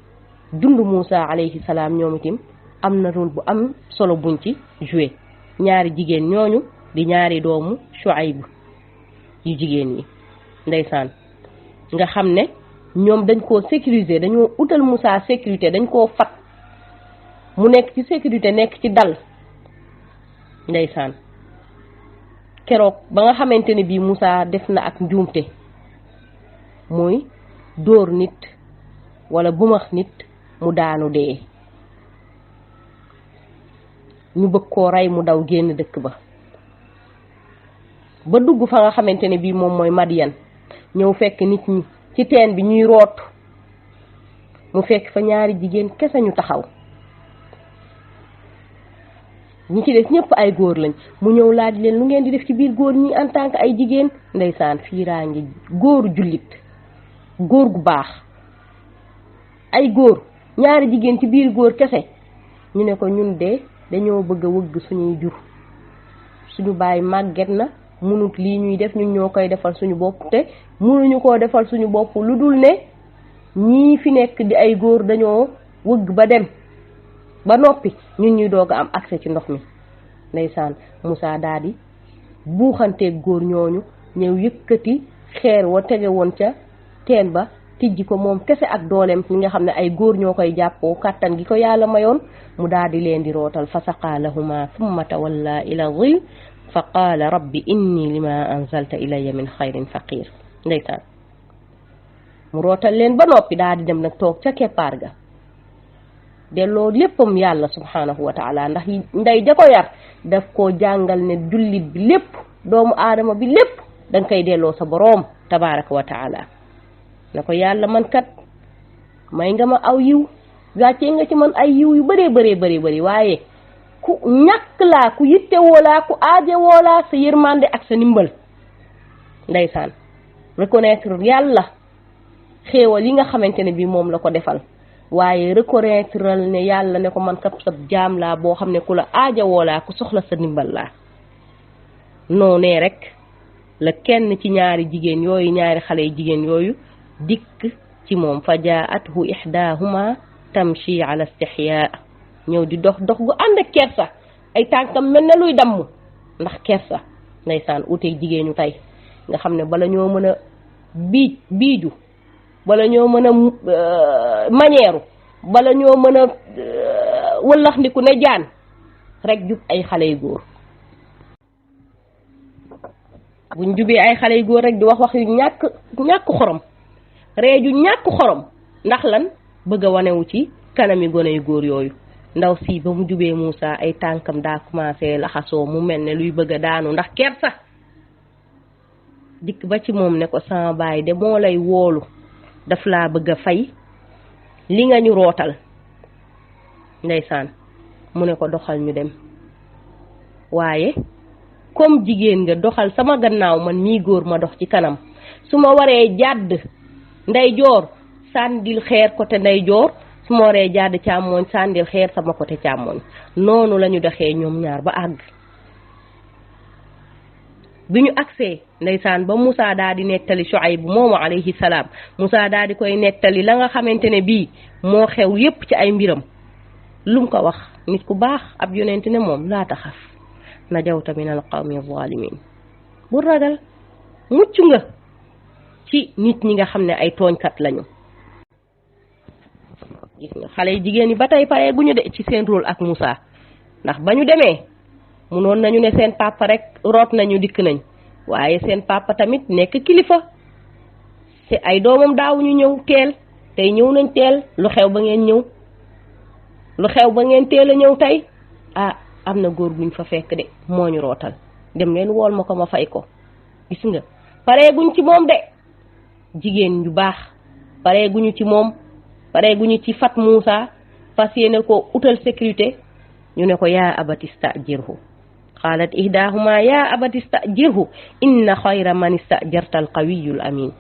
dundu Muusa alayhi salaam ñoom itam am na rôle bu am solo buñ ci joué. ñaari jigéen ñooñu di ñaari doomu Shuayb yu jigéen yi ndeysaan nga xam ne ñoom dañ koo sécuriser, dañoo utal Muusa sécurité, dañ koo fat mu nekk ci sécurité, nekk ci dal ndeysaan. keroog ba nga xamante ne bii Muusa def na ak njuumte mooy dóor nit wala bumax nit mu daanu dee, ñu bëgg koo rey mu daw génn dëkk ba dugg fa nga xamante ne bii moom mooy Madiyan, ñëw fekk nit ñi ci teen bi ñuy root, mu fekk fa ñaari jigéen kese ñu taxaw, ñi ci des ñëpp ay góor lañ. mu ñëw laaj leen lu ngeen di def ci biir góor ñi en tant que ay jigéen. ndeysaan fiiraa ngi góoru jullit, góor gu baax, ay góor ñaari jigéen ci biir góor kese. ñu ne ko ñun de dañoo bëgg a wëgg suñuy jur, suñu baay màgget na, munut lii ñuy def, ñun ñoo koy defal suñu bopp, te munuñu koo defal suñu bopp lu dul ne ñii fi nekk di ay góor dañoo wëgg ba dem ba noppi ñun ñuy doog a am accès ci ndox mi. ndeysaan Muusa daal di buuxanteeg góor ñooñu, ñëw yëkkati xeer wa tege woon ca teen ba, tijji ko moom kese ak dooleem ñi nga xam ne ay góor ñoo koy jàppoo, kàttan gi ko yàlla mayoon, mu daal di leen di rootal. fa saqaa lahuma thumma tawalla ila dhil fa qaala rabbi inni lima anzalta ilayya min xayrin faqir. ndeysaan mu rootal leen ba noppi daal di dem nag toog ca keppaar ga, delloo léppam yàlla subhanahu wa taala, ndax ndey ja ko yar daf koo jàngal ne jullit bi lépp, doomu aadama bi lépp danga koy delloo sa boroom tabaraka wa taala. ne ko yàlla man kat may nga ma aw yiw, wàccee nga ci man ay yiw yu bëree bëri, waaye ku ñàkk laa, ku yittewoo laa, ku aajewoo laa sa yërmande ak sa ndimbal. ndeysaan reconnaître yàlla xéewal yi nga xamante ne bii moom la ko defal, waaye reconnaître ne yàlla ne ko man kat sa jaam laa boo xam ne ku la aajewoo laa, ku soxla sa ndimbal laa. noonee rek la kenn ci ñaari jigéen yooyu, ñaari xale yu jigéen yooyu dikk ci moom. fa jaathu ihdaahuma tamshi ala istihyaa, ñëw di dox dox gu ànd ak kersa, ay tànkam mel na luy damm ndax kersa. ndeysaan uteeg jigéenu tey nga xam ne bala ñoo mën a biiju, bala ñoo mën a mañeeru, bala ñoo mën a wëllax ndiku ne jaan rek jub ay xale yu góor. buñ jubee ay xale yu góor rek di wax yu ñàkk xorom, ree ju ñàkk xorom, ndax lan bëgg a wanewu ci kanami gone yu góor yooyu. ndaw si ba mu jubee Muusa ay tànkam daa commencé laxasoo, mu mel ne luy bëgg a daanu ndax kersa. dikk ba ci moom ne ko sama baay de moo lay woolu, daf laa bëgg a fay li nga ñu rootal. ndeysaan mu ne ko doxal ñu dem, waaye comme jigéen nga doxal sama gannaaw, man mii góor ma dox ci kanam. su ma waree jàdd ndeyjoor sàndil xeer côté ndeyjoor, su ma waree jàdd càmmooñ sàndil xeer sama côté càmmooñ. noonu la ñu doxee ñoom ñaar ba àgg. bi ñu agsee ndeysaan ba Muusa daal di nettali Shuayb moomu alayhi salaam, Muusa daal di koy nettali la nga xamante ne bii moo xew yépp ci ay mbiram. lu mu ko wax, nit ku baax ab yonent ne moom laa taxaf najawta min al qawmi zalimin, bu ragal, mucc nga ci nit ñi nga xam ne ay tooñkat lañu. gis nga xale yi jigéen yi ba tey pare gu ñu de ci seen rôle ak Muusa, ndax ba ñu demee munoon nañu ne seen papa rek root nañu dikk nañ, waaye seen papa tamit nekk kilifa, te ay doomam daawuñu ñëw teel, tey ñëw nañ teel. lu xew ba ngeen ñëw, lu xew ba ngeen teel a ñëw tey? am na góor guñ fa fekk de, moo ñu rootal, dem leen wool ma ko ma fay ko. gis nga pare guñ ci moom de, jigéen ñu baax pare guñu ci moom, pare guñu ci fat Muusa, fas yéene ko utal sécurité. ñu ne ko yaa abati stajirhu, qaalat ihdaahuma yaa abati stajirhu inna xayra man istajarta al qawiyul amin.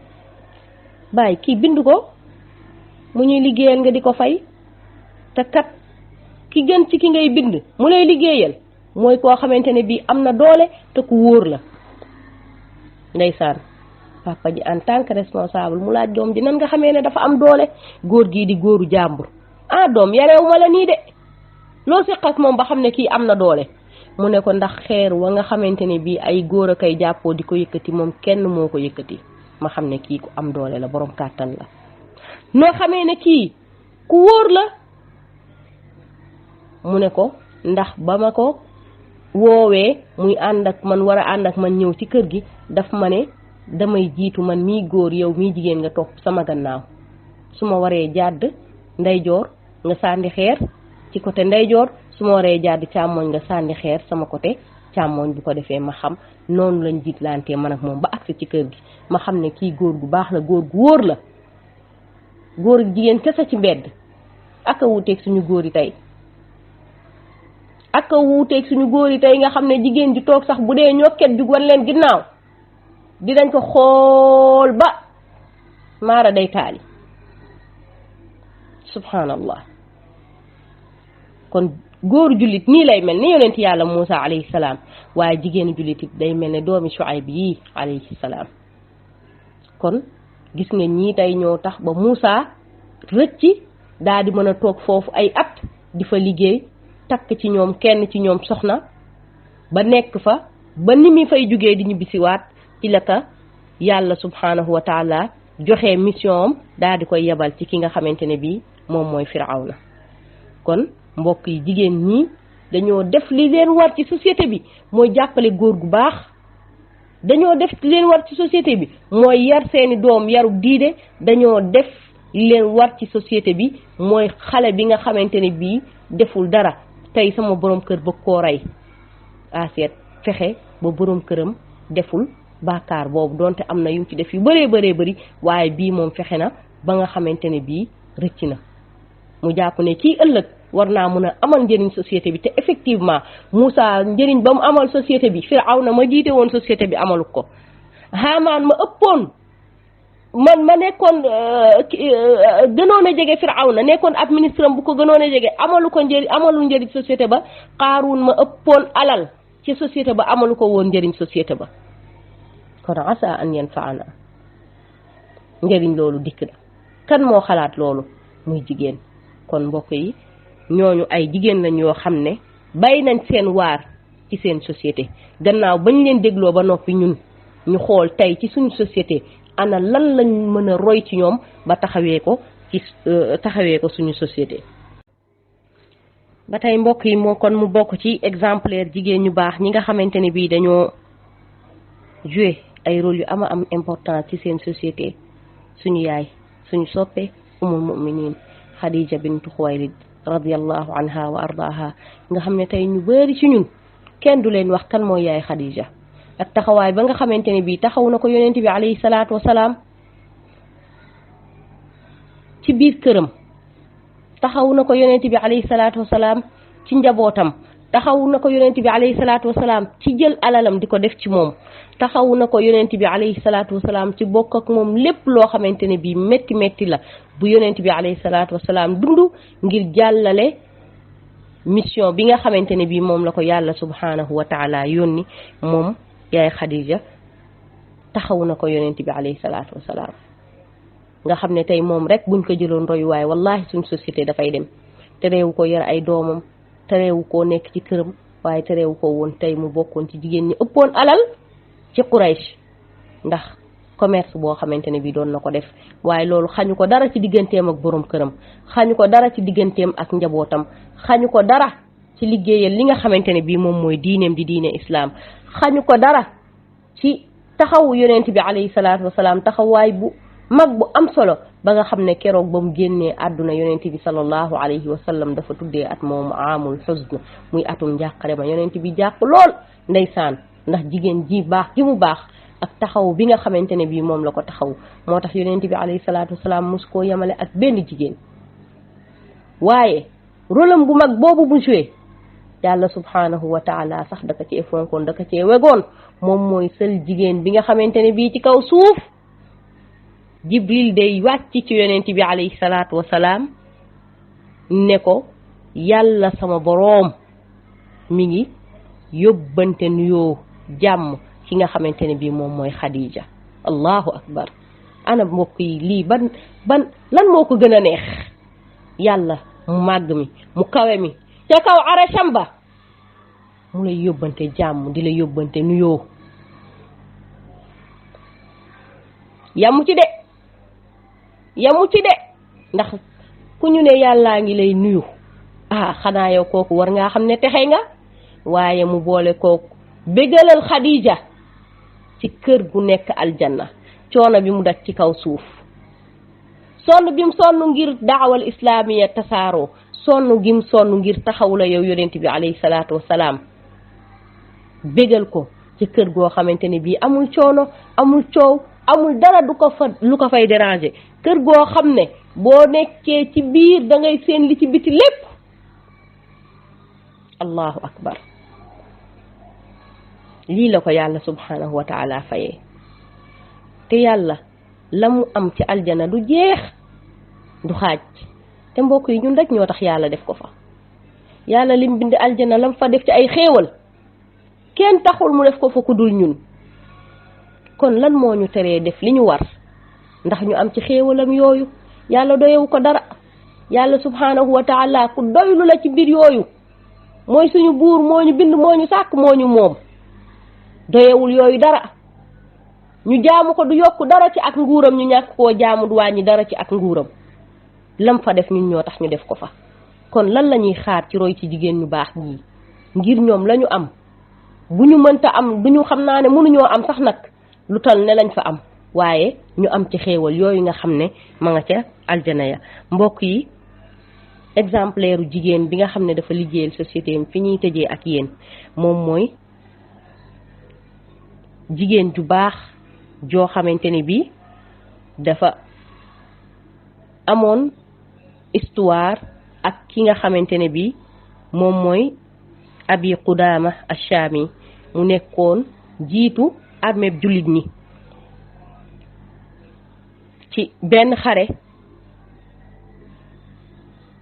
bàyyi kii bind ko mu ñuy liggéeyal nga di ko fay, te kat ki gën ci ki ngay bind mu lay liggéeyal mooy koo xamante ne bii am na doole te ku wóor la. ndeysaan papa ji en tant que responsable mu laaj doom ji nan nga xamee ne dafa am doole, góor gii di góoru jàmbur. ah doom yareewu ma la nii de, loo séq ak moom ba xam ne kii am na doole. mu ne ko ndax xeer wa nga xamante ne bii ay góor a koy jàppoo di ko yëkkati moom kenn moo ko yëkkati, ma xam ne kii ku am doole la, borom kàttan la. noo xamee ne kii ku wóor la. mu ne ko ndax ba ma ko woowee muy ànd ak man, war a ànd ak man ñëw ci kër gi, daf ma ne damay jiitu man mii góor, yow mii jigéen nga topp sama gannaaw. su ma waree jàdd ndeyjoor nga sànni xeer ci côté ndeyjoor, su ma waree jàdd càmmooñ nga sànni xeer sama côté càmmooñ. bu ko defee ma xam noonu lañ jiitlantee man ak moom ba agsi ci kër gi, ma xam ne kii góor gu baax la, góor gu wóor la. góor ak jigéen kese ci mbedd ak a wuuteeg suñu góor yi tey. ak a wuuteeg suñu góor yi tey nga xam ne jigéen ji toog sax bu dee ñokket jug wan leen ginnaaw dinañ ko xool ba maara day taali. subhanallah. kon góoru jullit nii lay mel ni yonent yàlla Muusa alayhi salaam, waaye jigéenu jullit it day mel ne doomi Shuayb yi alayhi salaam. kon gis nga ñii tey ñoo tax ba Muusa rëcci daal di mën a toog foofu ay at di fa liggéey, takk ci ñoom kenn ci ñoom soxna ba nekk fa ba ni mi fay jugee di ñibbisiwaat ci la ka yàlla subhanahu wa taala joxe mission am daal di koy yebal ci ki nga xamante ne bii moom mooy Firawna. kon mbokk yi jigéen ñi dañoo def li leen war ci société bi mooy jàppale góor gu baax. dañoo def li leen war ci société bi mooy yar seeni doom yaru diide. dañoo def li leen war ci société bi mooy xale bi nga xamante ne bii deful dara tey sama borom kër ba koo rey aseet fexe ba borom këram deful bàkkaar boobu, donte am na yu ci def yu bëree bëri waaye bii moom fexe na ba nga xamante ne bii rëcc na. mu jàpp ne kii ëllëg war naa mën a amal njëriñ société bi, te effectivement Moussa njëriñ ba mu amal société bi Firawna ma jiite woon société bi amalu ko. Haamaan ma ëppoon ma nekkoon gënoon a jege Firawna, nekkoon ab ministre am bu ko gënoon a jege amalu njëriñ société ba. Qaaruun ma ëppoon alal ci société ba amalu ko woon njëriñ société ba. kon asa an yanfaana njëriñ loolu dikk na. kan moo xalaat loolu? muy jigéen. kon mbokk yi ñooñu ay jigéen lañ yoo xam ne bay nañ seen waar ci seen société. gannaaw bañ leen dégloo ba noppi ñun ñu xool tey ci suñu société ana lan lañ mën a roy ci ñoom ba taxawee ko suñu société. ba tey mbokk yi moo kon mu bokk ci exemplaire jigéen ñu baax ñi nga xamante ne bii dañoo jouer ay rôle yu am importance ci seen société. suñu yaay suñu soppe umul mu'minin Khadija bintu Khuwaylid radiyallahu anha wa ardaha, nga xam ne tey ñu bari ci ñun kenn du leen wax kan mooy yaay Khadija ak taxawaay ba nga xamante ne bii taxaw na ko yonent bi alayhi salaatu wasalaam ci biir këram, taxaw na ko yonent bi alayhi salaatu wasalaam ci njabootam, taxaw na ko yonent bi alayhi salaatu wasalaam ci jël alalam di ko def ci moom, taxaw na ko yonent bi alayhi salaatu wasalaam ci bokk ak moom lépp loo xamante ne bii métti la bu yonent bi alayhi salaatu wasalaam dund ngir jàllale mission bi nga xamante ne bii moom la ko yàlla subhanahu wa taala yónni. moom yaay Khadija taxaw na ko yonent bi alayhi salaatu wasalaam nga xam ne tey moom rek buñ ko jëloon royuwaay wallahi suñ société dafay dem. tereewu ko yar ay doomam, tereewu koo nekk ci këram, waaye tereewu ko woon tey mu bokkoon ci jigéen ñi ëppoon alal ci Quraysh ndax commerce boo xamante ne bii doon na ko def. waaye loolu xañu ko dara ci digganteem ak borom këram, xañu ko dara ci digganteem ak njabootam, xañu ko dara ci liggéeyal li nga xamante ne bii moom mooy diineem di diine islam, xañu ko dara ci taxawu yonent bi alayhi salaatu wasalaam taxawaay bu mag bu am solo ba nga xam ne keroog ba mu génnee àdduna yonent bi sallallahu alayhi wa sallam dafa tuddee at moomu aamul xusn, muy atum njàqare ma. yonent bi jàq lool ndeysaan ndax jigéen ji baax gi mu baax ak taxaw bi nga xamante ne bii moom la ko taxaw. moo tax yonent bi alayhi salaatu wasalaam mus koo yemale ak benn jigéen, waaye rôlam bu mag boobu bu joué yàlla subhanahu wa taala sax daka cee fonkoon, daka cee wegoon. moom mooy sël jigéen bi nga xamante ne bii ci kaw suuf Jibril day wàcc ci yonent bi alayhi salaatu wasalaam ne ko yàlla sama boroom mi ngi yóbbante nuyoo jàmm ki nga xamante ne bii moom mooy Khadija. allahu akbar. ana mbokk yi lii ban lan moo ko gën a neex? yàlla mu màgg mi mu kawe mi ca kaw arasham ba mu lay yóbbante jàmm, di la yóbbante nuyoo. yamu ci de ndax ku ñu ne yàllaa ngi lay nuyu xanaa yow kooku war ngaa xam ne texe nga. waaye mu boole kooku bégalal Khadija ci kër gu nekk aljanna, coono bi mu daj ci kaw suuf, sonn bi mu sonn ngir daawal islaamiya tasaaroo, sonn gi mu sonn ngir taxaw la yow yonent bi alayhi salaatu wassalaam, bégal ko ci kër goo xamante ne bii amul coono, amul coow, amul dara lu ko fay déranger, kër goo xam ne boo nekkee ci biir da ngay seen li ci biti lépp. allahu akbar. lii la ko yàlla subhanahu wa taala fayee. te yàlla la mu am ci aljana du jeex du xaaj. te mbokk yi ñun rek ñoo tax yàlla def ko fa. yàlla lim bind aljana lam fa def ci ay xéewal kenn taxul mu def ko fa ku dul ñun. kon lan moo ñu teree def li ñu war ndax ñu am ci xéewalam yooyu? yàlla doyewu ko dara. yàlla subhanahu wa taala ku doylu la ci biir yooyu. mooy suñu buur, moo ñu bind, moo ñu sàkk, moo ñu moom. doyewul yooyu dara. ñu jaamu ko du yokk dara ci ak nguuram, ñu ñàkk koo jaamu du wàññi dara ci ak nguuram. lam fa def ñun ñoo tax ñu def ko fa. kon lan la ñuy xaar ci roy ci jigéen ñu baax ñii ngir ñoom la ñu am bu ñu mënta am du ñu xam naa ne mënuñoo am sax nag lu tal ne lañ fa am, waaye ñu am ci xéewal yooyu nga xam ne ma nga ca aljana ya. mbokk yi, exemplaire u jigéen bi nga xam ne dafa liggéeyal société am fi ñuy tëjee ak yéen moom mooy jigéen ju baax joo xamante ne bii dafa amoon histoire ak ki nga xamante ne bii moom mooy Abi Qudaama Ash-Shaami mu nekkoon jiitu armée jullit ñi ci benn xare.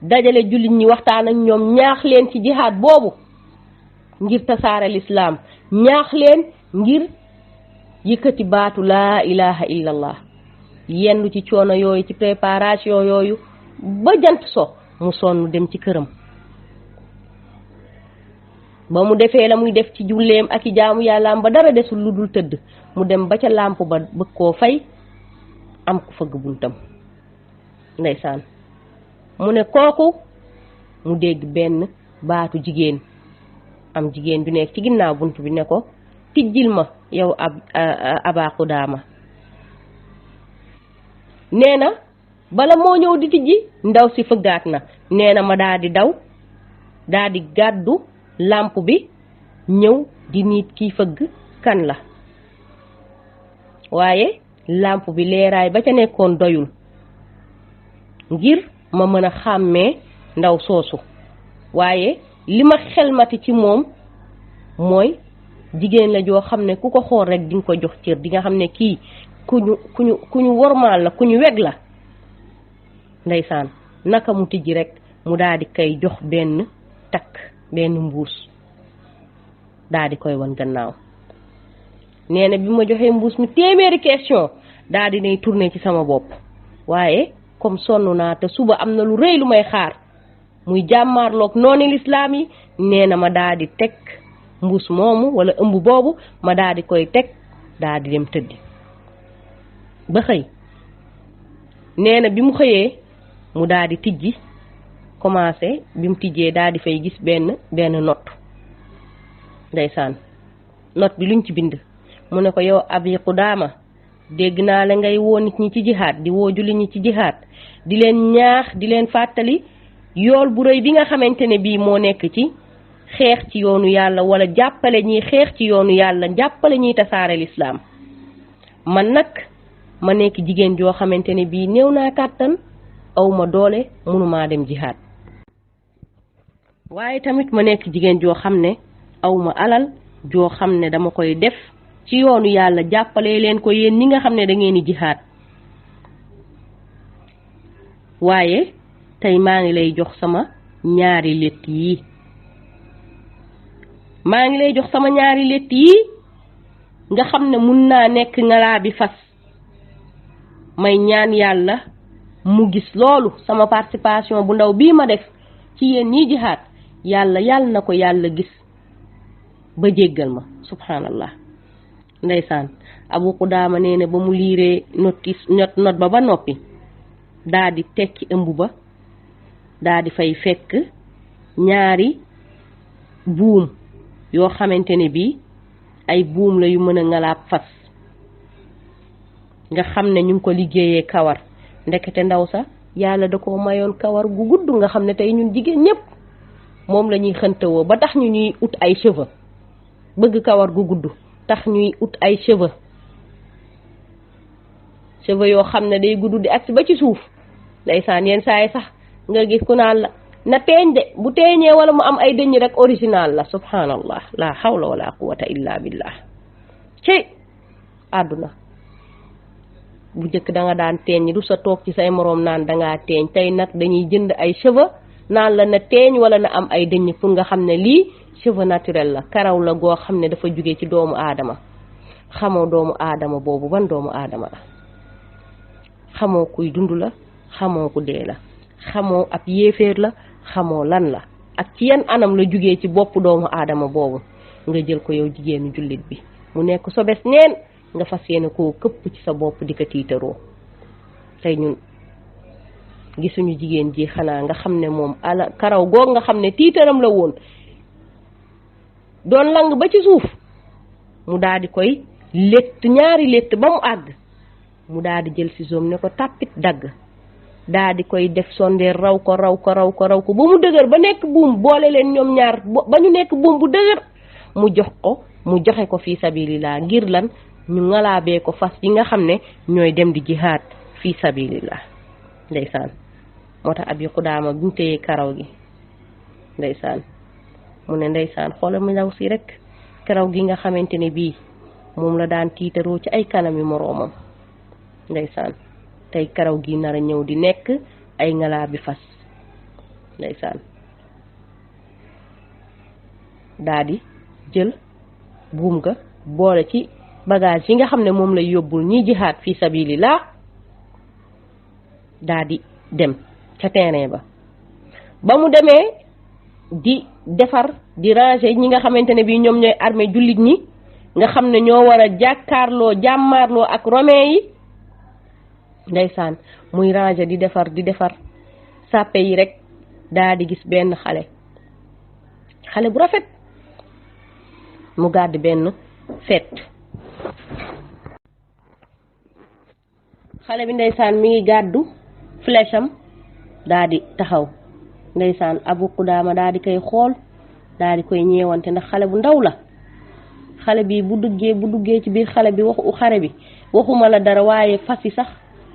dajale jullit ñi waxtaan ak ñoom, ñaax leen ci jihaad boobu ngir tasaare lislaam, ñaax leen ngir yëkkati baatu laa ilaha illallah. yendu ci coono yooyu, ci préparation yooyu ba jant so mu sonn dem ci këram. ba mu defee la muy def ci julleem ak i jaamu yàllaam ba dara desul lu dul tëdd, mu dem ba ca làmp ba bëgg koo fay, am ku fëgg buntam. ndeysaan mu ne kooku, mu dégg benn baatu jigéen, am jigéen ju nekk ci ginnaaw bunt bi ne ko tijjil ma yow Aba Qudaama. nee na bala moo ñëw di tijji ndaw si fëggaat na. nee na ma daa di daw, daa di gàddu làmp bi ñëw di nit kiy fëgg kan la. waaye làmp bi leeraay ba ca nekkoon doyul ngir ma mën a xàmmee ndaw soosu. waaye li ma xelmati ci moom mooy jigéen la joo xam ne ku ko xool rek di nga ko jox cër, di nga xam ne kii ku ñu wormaal la, ku ñu weg la. ndeysaan naka mu tijji rek mu daal di koy jox benn takk, benn mbuus, daal di koy wan gannaaw. nee na bi ma joxee mbuus mi téeméeri question daal di nay tourné ci sama bopp. waaye comme sonn naa te suba am na lu rëy lu may xaar muy jàmmaarloog noonu lislaam yi, nee na ma daal di teg mbuus moomu wala ëmb boobu, ma daal di koy teg, daal di dem tëddi ba xëy. nee na bi mu xëyee mu daal di tijji, commencé bi mu tijjee daal di fay gis benn note. ndeysaan note bi luñ ci bind, mu ne ko yow Abi Qudaama, dégg naa la ngay woo nit ñi ci jihaad, di woo julli ñi ci jihaad, di leen ñaax, di leen fàttali yool bu rëy bi nga xamante ne bii moo nekk ci xeex ci yoonu yàlla, wala jàppale ñiy xeex ci yoonu yàlla, jàppale ñiy tasaare lislaam. man nag ma nekk jigéen joo xamante ne bii néew naa kàttan, aw ma doole, mënumaa dem jihaad. waaye tamit ma nekk jigéen joo xam ne aw ma alal joo xam ne dama koy def ci yoonu yàlla, jàppale leen ko yéen ñi nga xam ne da ngeen di jihaad. waaye tey maa ngi lay jox sama ñaari létt yi maa ngi lay jox sama ñaari létt yi nga xam ne mun naa nekk ngalaa bi fas may ñaan yàlla mu gis loolu sama participation bu ndaw bii ma def ci yéen ñii jihaad yàlla na ko yàlla gis ba jéggal ma subhanallah ndeysaan Abu Qudaama nee na ba mu liiree not ba noppi daa di tekki ëmb ba daa di fay fekk ñaari buum yoo xamante ne bii ay buum la yu mën a ngalaab fas nga xam ne ñu ngi ko liggéeyee kawar ndekete ndaw sa yàlla da ko mayoon kawar gu gudd nga xam ne tey ñun jigéen ñëpp moom la ñuy xëntewoo ba tax ñu ñuy ut ay cheveux bëgg kawar gu gudd tax ñuy ut ay cheveux yoo xam ne day gudd di agsi ba ci suuf ndeysaan yenn saa yi sax nga gis ku naan la na teeñ de bu teeñee wala mu am ay dëñ rek original la subhanallah la hawla wala quwwata illa billah ci àdduna bu njëkk da nga daan teeñ du sa toog ci say moroom naan dangaa teeñ tey nag dañuy jënd ay cheveux naan la na teeñ wala na am ay dëñ pour nga xam ne lii cheveux naturel la karaw la goo xam ne dafa jóge ci doomu aadama xamoo doomu aadama boobu ban doomu aadama la xamoo kuy dund la xamoo ku dee la xamoo ab yéeféer la xamoo lan la ak ci yan anam la jógee ci bopp doomu aadama boobu nga jël ko yow jigéenu jullit bi mu nekk sobes neen nga fas yéene koo këpp ci sa bopp di ko tiitaroo tey ñun gisuñu jigéen ji xanaa nga xam ne moom ala karaw goog nga xam ne tiitaram la woon doon lang ba ci suuf mu daal di koy létt ñaari létt ba mu àgg mu daal di jël ciseau ne ko tàppit dagg daal di koy def sondeer raw ko ba mu dëgër ba nekk buum boole leen ñoom ñaar ba ñu nekk buum bu dëgër mu joxe ko fii sabilillah ngir lan ñu ngalaabee ko fas yi nga xam ne ñooy dem di jihaad fii sabilillah ndeysaan moo tax Abi Qudaama bi mu téyee karaw gi ndeysaan mu ne ndeysaan xoolal mu ndaw si rek karaw gi nga xamante ne bii moom la daan tiitaroo ci ay kanam yu moroomam ndeysaan tey karaw gi nar a ñëw di nekk ay ngalaabi fas ndeysaan daa di jël buum ga boole ci bagage yi nga xam ne moom lay yóbbul ñi jihaad fi sabilillah daa di dem ca terrain ba mu demee di defar di ranger ñi nga xamante ne bii ñoom ñooy armée jullit ñi nga xam ne ñoo war a jàmmaarloo ak romain yi ndeysaan muy ranger di defar sàppe yi rek daa di gis benn xale bu rafet mu gàdd benn fet xale bi ndeysaan mi ngi gàddu flèche am daa di taxaw ndeysaan Abu Qudaama daa di koy xool daa di koy ñeewante ndax xale bu ndaw la xale bi bu duggee ci biir xale bi waxuma la dara waaye fas yi sax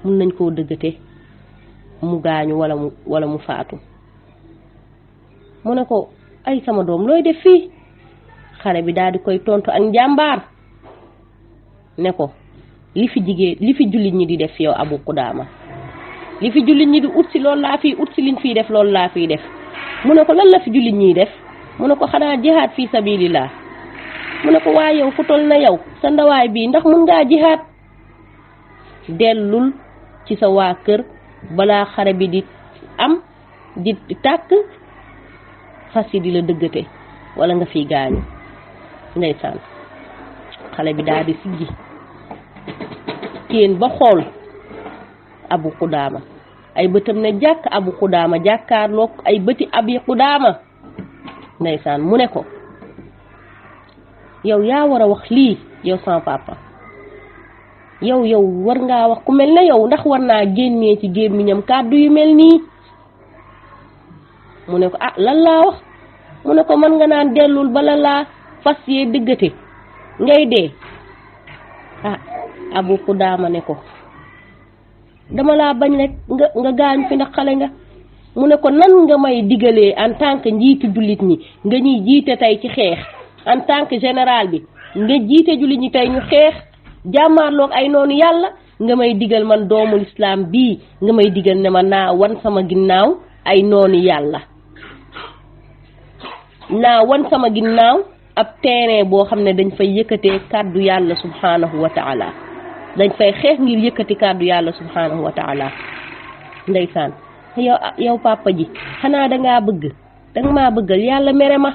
mun nañ koo dëggate mu gaañu wala mu faatu mu ne ko ay sama doom looy def fii xale bi daal di koy tontu ak njàmbaar ne ko li fi jullit ñi di def yow Abu Qudaama li fi jullit ñi di ut si loolu laa fiy ut si liñ fiy def loolu laa fiy def mu ne ko lan la fi jullit ñiy def mu ne ko xanaa jihaad fi sabilillah mu ne ko waaye yow ku toll na yow sa ndawaay bii ndax mun ngaa jihaad dellul ci sa waa kër balaa xare bi di tàkk fas yi di la dëggate wala nga fiy gaañu ndeysaan xale bi daal di siggi teen ba xool Abu Qudaama ay bëtam ne jàkk Abu Qudaama jàkkaarloog ay bëti Abi Qudaama ndeysaan mu ne ko yow yaa war a wax lii yow sama papa yow war ngaa wax ku mel ne yow ndax war naa génnee ci gémmiñam kàddu yu mel nii mu ne ko lan laa wax mu ne ko mën nga naan dellul bala laa fas yee dëggate ngay dee Abu Qudaama ne ko dama laa bañ rek nga gaañ fi ndax xale nga mu ne ko nan nga may digalee en tant que njiitu jullit ñi nga ñuy jiite tey ci xeex en tant que général bi nga jiite jullit ñi tey ñu xeex jàmmaarloog ay noonu yàlla nga may digal man doomul islam bii nga may digal ne ma naa wan sama ginnaaw ay noonu yàlla naa wan sama ginnaaw ab terrain boo xam ne dañ fay yëkkatee kàddu yàlla subhanahu wa taala dañ fay xeex ngir yëkkati kàddu yàlla subhanahu wa taala ndeysaan yow papa ji xanaa dangaa bëgg danga maa bëggal yàlla mere ma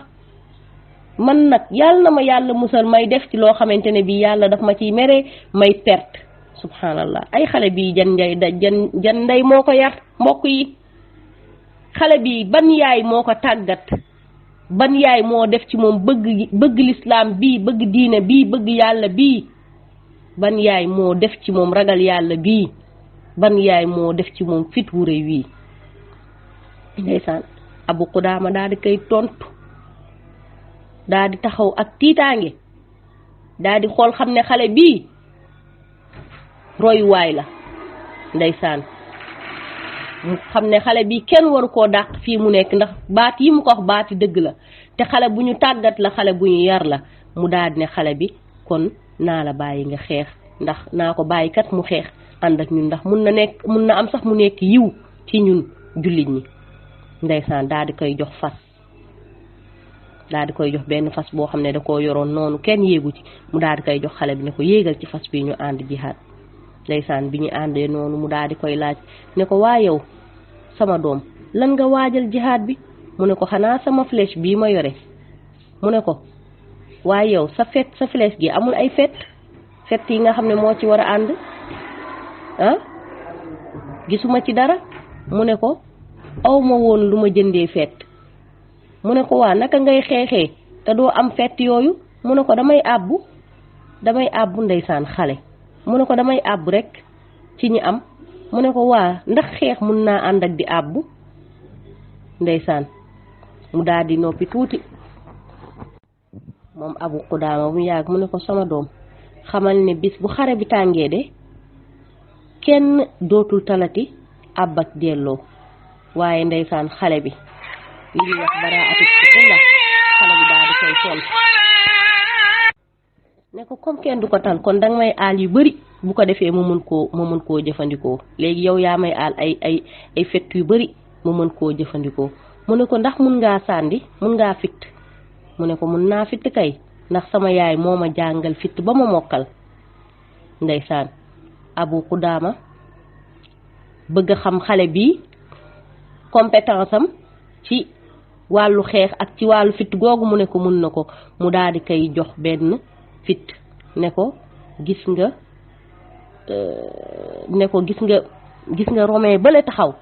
man nag yàlla na ma yàlla musal may def ci loo xamante ne bii yàlla daf ma ciy mere may perte subhanallah ay xale bi jan ndey moo ko yar mbokk yi xale bi ban yaay moo ko tàggat ban yaay moo def ci moom bëgg lislaam bii bëgg diine bii bëgg yàlla bii ban yaay moo def ci moom ragal yàlla bii ban yaay moo def ci moom fit wu rëy wii ndeysaan Abu Qudaama daal di koy tontu daal di taxaw ak tiitaange daal di xool xam ne xale bii royuwaay la ndeysaan mu xam ne xale bii kenn waru koo dàq fii mu nekk ndax baat yi mu ko wax baati dëgg la te xale bu ñu tàggat la xale bu ñu yar la mu daal di ne xale bi kon naa la bàyyi nga xeex ndax naa ko bàyyi kat mu xeex ànd ak ñun ndax mun na am sax mu nekk yiw ci ñun jullit ñi ndeysaan daal di koy jox fas daal di koy jox benn fas boo xam ne da koo yoroon noonu kenn yéegu ci mu daal di koy jox xale bi ne ko yéegal ci fas bi ñu ànd jihaad ndeysaan bi ñu àndee noonu mu daal di koy laaj ne ko waa yow sama doom lan nga waajal jihaad bi mu ne ko xanaa sama flèche bii ma yore mu ne ko waaye yow sa flèche gi amul ay fett yi nga xam ne moo ci war a ànd ah gisuma ci dara mu ne ko aw ma woon lu ma jëndee fett mu ne ko waa naka ngay xeexee te doo am fett yooyu mu ne ko damay àbbu ndeysaan xale mu ne ko damay àbbu rek ci ñi am mu ne ko waa ndax xeex mun naa ànd ak di àbbu ndeysaan mu daal di noppi tuuti moom Abu Qudaama mu yàgg mu ne ko sama doom xamal ne bis bu xare bi tàngee de kenn dootul talati àbb ak delloo waaye ndeysaan xale bi li ñuy wax baraa atik la xale bi daal di koy tontu ne ko comme kenn du ko tal kon danga may aal yu bari bu ko defee mu mën koo jëfandikoo léegi yow yaa may aal ay fett yu bari mu mën koo jëfandikoo mu ne ko ndax mun ngaa sàndi mun ngaa fitt mu ne ko mun naa fitt kay ndax sama yaay moo ma jàngal fitt ba ma mokkal ndeysaan Abu Qudaama bëgg a xam xale bi compétence am ci wàllu xeex ak ci wàllu fitt googu mu ne ko mun na ko mu daal di koy jox benn fitt ne ko gis nga romain bale taxaw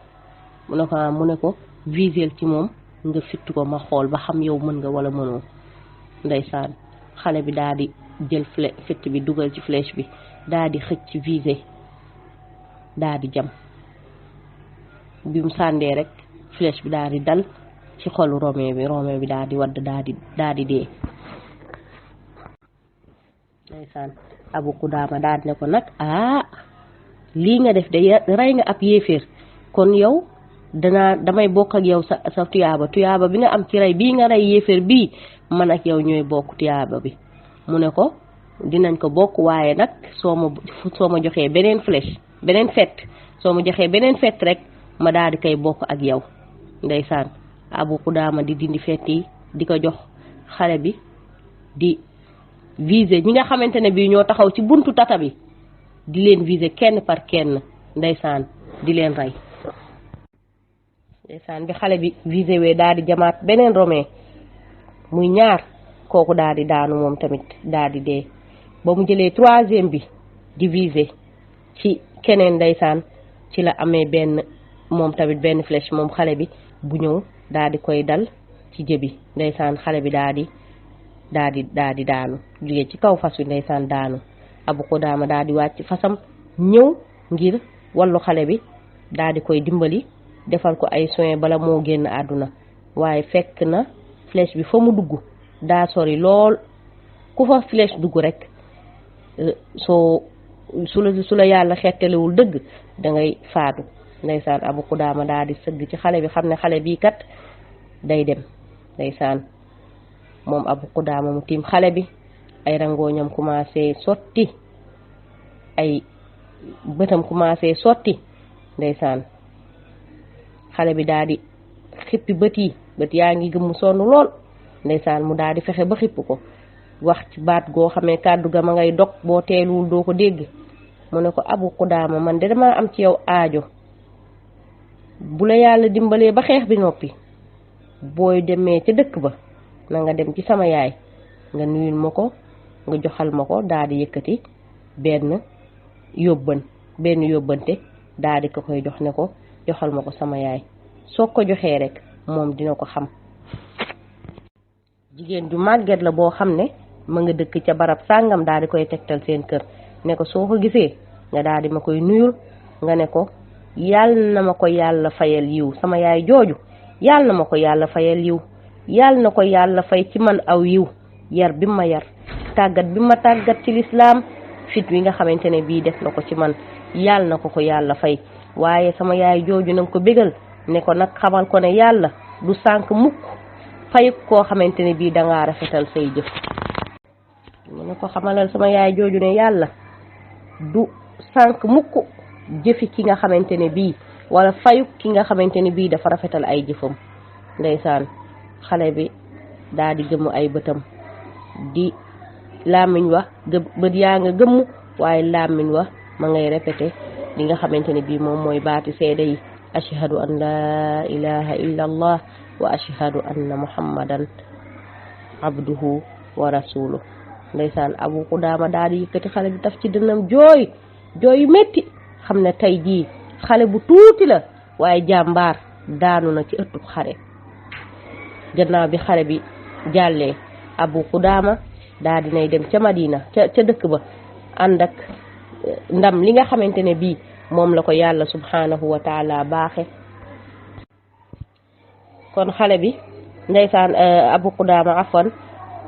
mu ne ko visel ci moom nga fitt ko ma xool ba xam yow mën nga wala mënoo ndeysaan xale bi daal di jël fitt bi dugal ci flèche bi daal di xëcc visé daal di jam bi mu sàndee rek flèche bi daal di dal ci xolu romain bi daal di wadd daal di dee ndeysaan Abu Qudaama daal di ne ko nag lii nga def de rey nga ab yéeféer kon yow damay bokk ak yow sa tuyaaba bi nga am ci rey bii nga rey yéeféer bii man ak yow ñooy bokk tuyaaba bi mu ne ko dinañ ko bokk waaye nag soo ma joxee beneen flèche beneen fett soo ma joxee beneen fett rek ma daal di koy bokk ak yow ndeysaan Abu Qudaama di dindi fett yi di ko jox xale bi di viser ñi nga xamante ne bii ñoo taxaw ci buntu tata bi di leen viser kenn par kenn ndeysaan di leen rey ndeysaan bi xale bi viser wee daal di jamaat beneen romain muy ñaar kooku daal di daanu moom tamit daal di dee ba mu jëlee troisième bi di viser ci keneen ndeysaan ci la amee moom tamit benn flèche moom xale bi bu ñëw daal di koy dal ci jëbi ndeysaan xale bi daal di daanu jóge ci kaw fas wi ndeysaan daanu Abu Qudaama daal di wàcc fasam ñëw ngir wallu xale bi daal di koy dimbali defal ko ay soins bala moo génn àdduna waaye fekk na flèche bi fa mu dugg daa sori lool ku fa flèche dugg rek su la yàlla xettalewul dëgg dangay faatu ndeysaan Abu Qudaama daal di sëgg ci xale bi xam ne xale bii kat day dem ndeysaan moom Abu Qudaama mu tiim xale bi ay rangooñam commencé sotti ay bëtam commencé sotti ndeysaan xale bi daal di xippi bët yaa ngi gëmm sonn lool ndeysaan mu daal di fexe ba xipp ko wax ci baat goo xamee kàddu ga ma ngay dog boo teeluwul doo ko dégg mu ne ko Abu Qudaama man de damaa am ci yow aajo bu la yàlla dimbalee ba xeex bi noppi booy demee ca dëkk ba na nga dem ci sama yaay nga nuyul ma ko nga joxal ma ko daal di yëkkati benn yóbbante daal di ko koy jox ne ko joxal ma ko sama yaay soo ko joxee rek moom dina ko xam. jigéen ju màgget la boo xam ne ma nga dëkk ca barab sàngam daal di koy tegtal seen kër ne ko soo ko gisee nga daal di ma koy nuyul nga ne ko yàlla na ma ko yàlla fayal yiw sama yaay jooju yàlla na ma ko yàlla fayal yiw yàlla na ko yàlla fay ci man aw yiw yar bi ma yar tàggat bi ma tàggat ci lislaam fit wi nga xamante ne bii def na ko ci man yàlla na ko yàlla fay waaye sama yaay jooju nanga ko bégal ne ko nag xamal ko ne yàlla du sànk mukk fayuk koo xamante ne bii dangaa rafetal say jëf mu ne ko xamalal sama yaay jooju ne yàlla du sànk mukk jëfi ki nga xamante ne bii wala fayuk ki nga xamante ne bii dafa rafetal ay jëfam ndeysaan xale bi daa di gëmm ay bëtam di làmmiñ wa bët yaa nga gëmm waaye làmmiñ wa ma ngay répété li nga xamante ne bii moom mooy baati seede yi ashhadu an la ilaha illa allah wa ashhadu anna muhammadan abduhu wa rasuluh ndeysaan Abu Qudaama daal di yëkkati xale bi taf ci dënnam jooy yu metti xam ne tey jii xale bu tuuti la waaye jàmbaar daanu na ci ëttub xare gannaaw bi xale bi jàllee Abu Qudaama daal dinay dem ca Madina ca dëkk ba ànd ak ndam li nga xamante ne bii moom la ko yàlla subhanahu wa taala baaxe kon xale bi ndeysaan Abu Qudaama afwan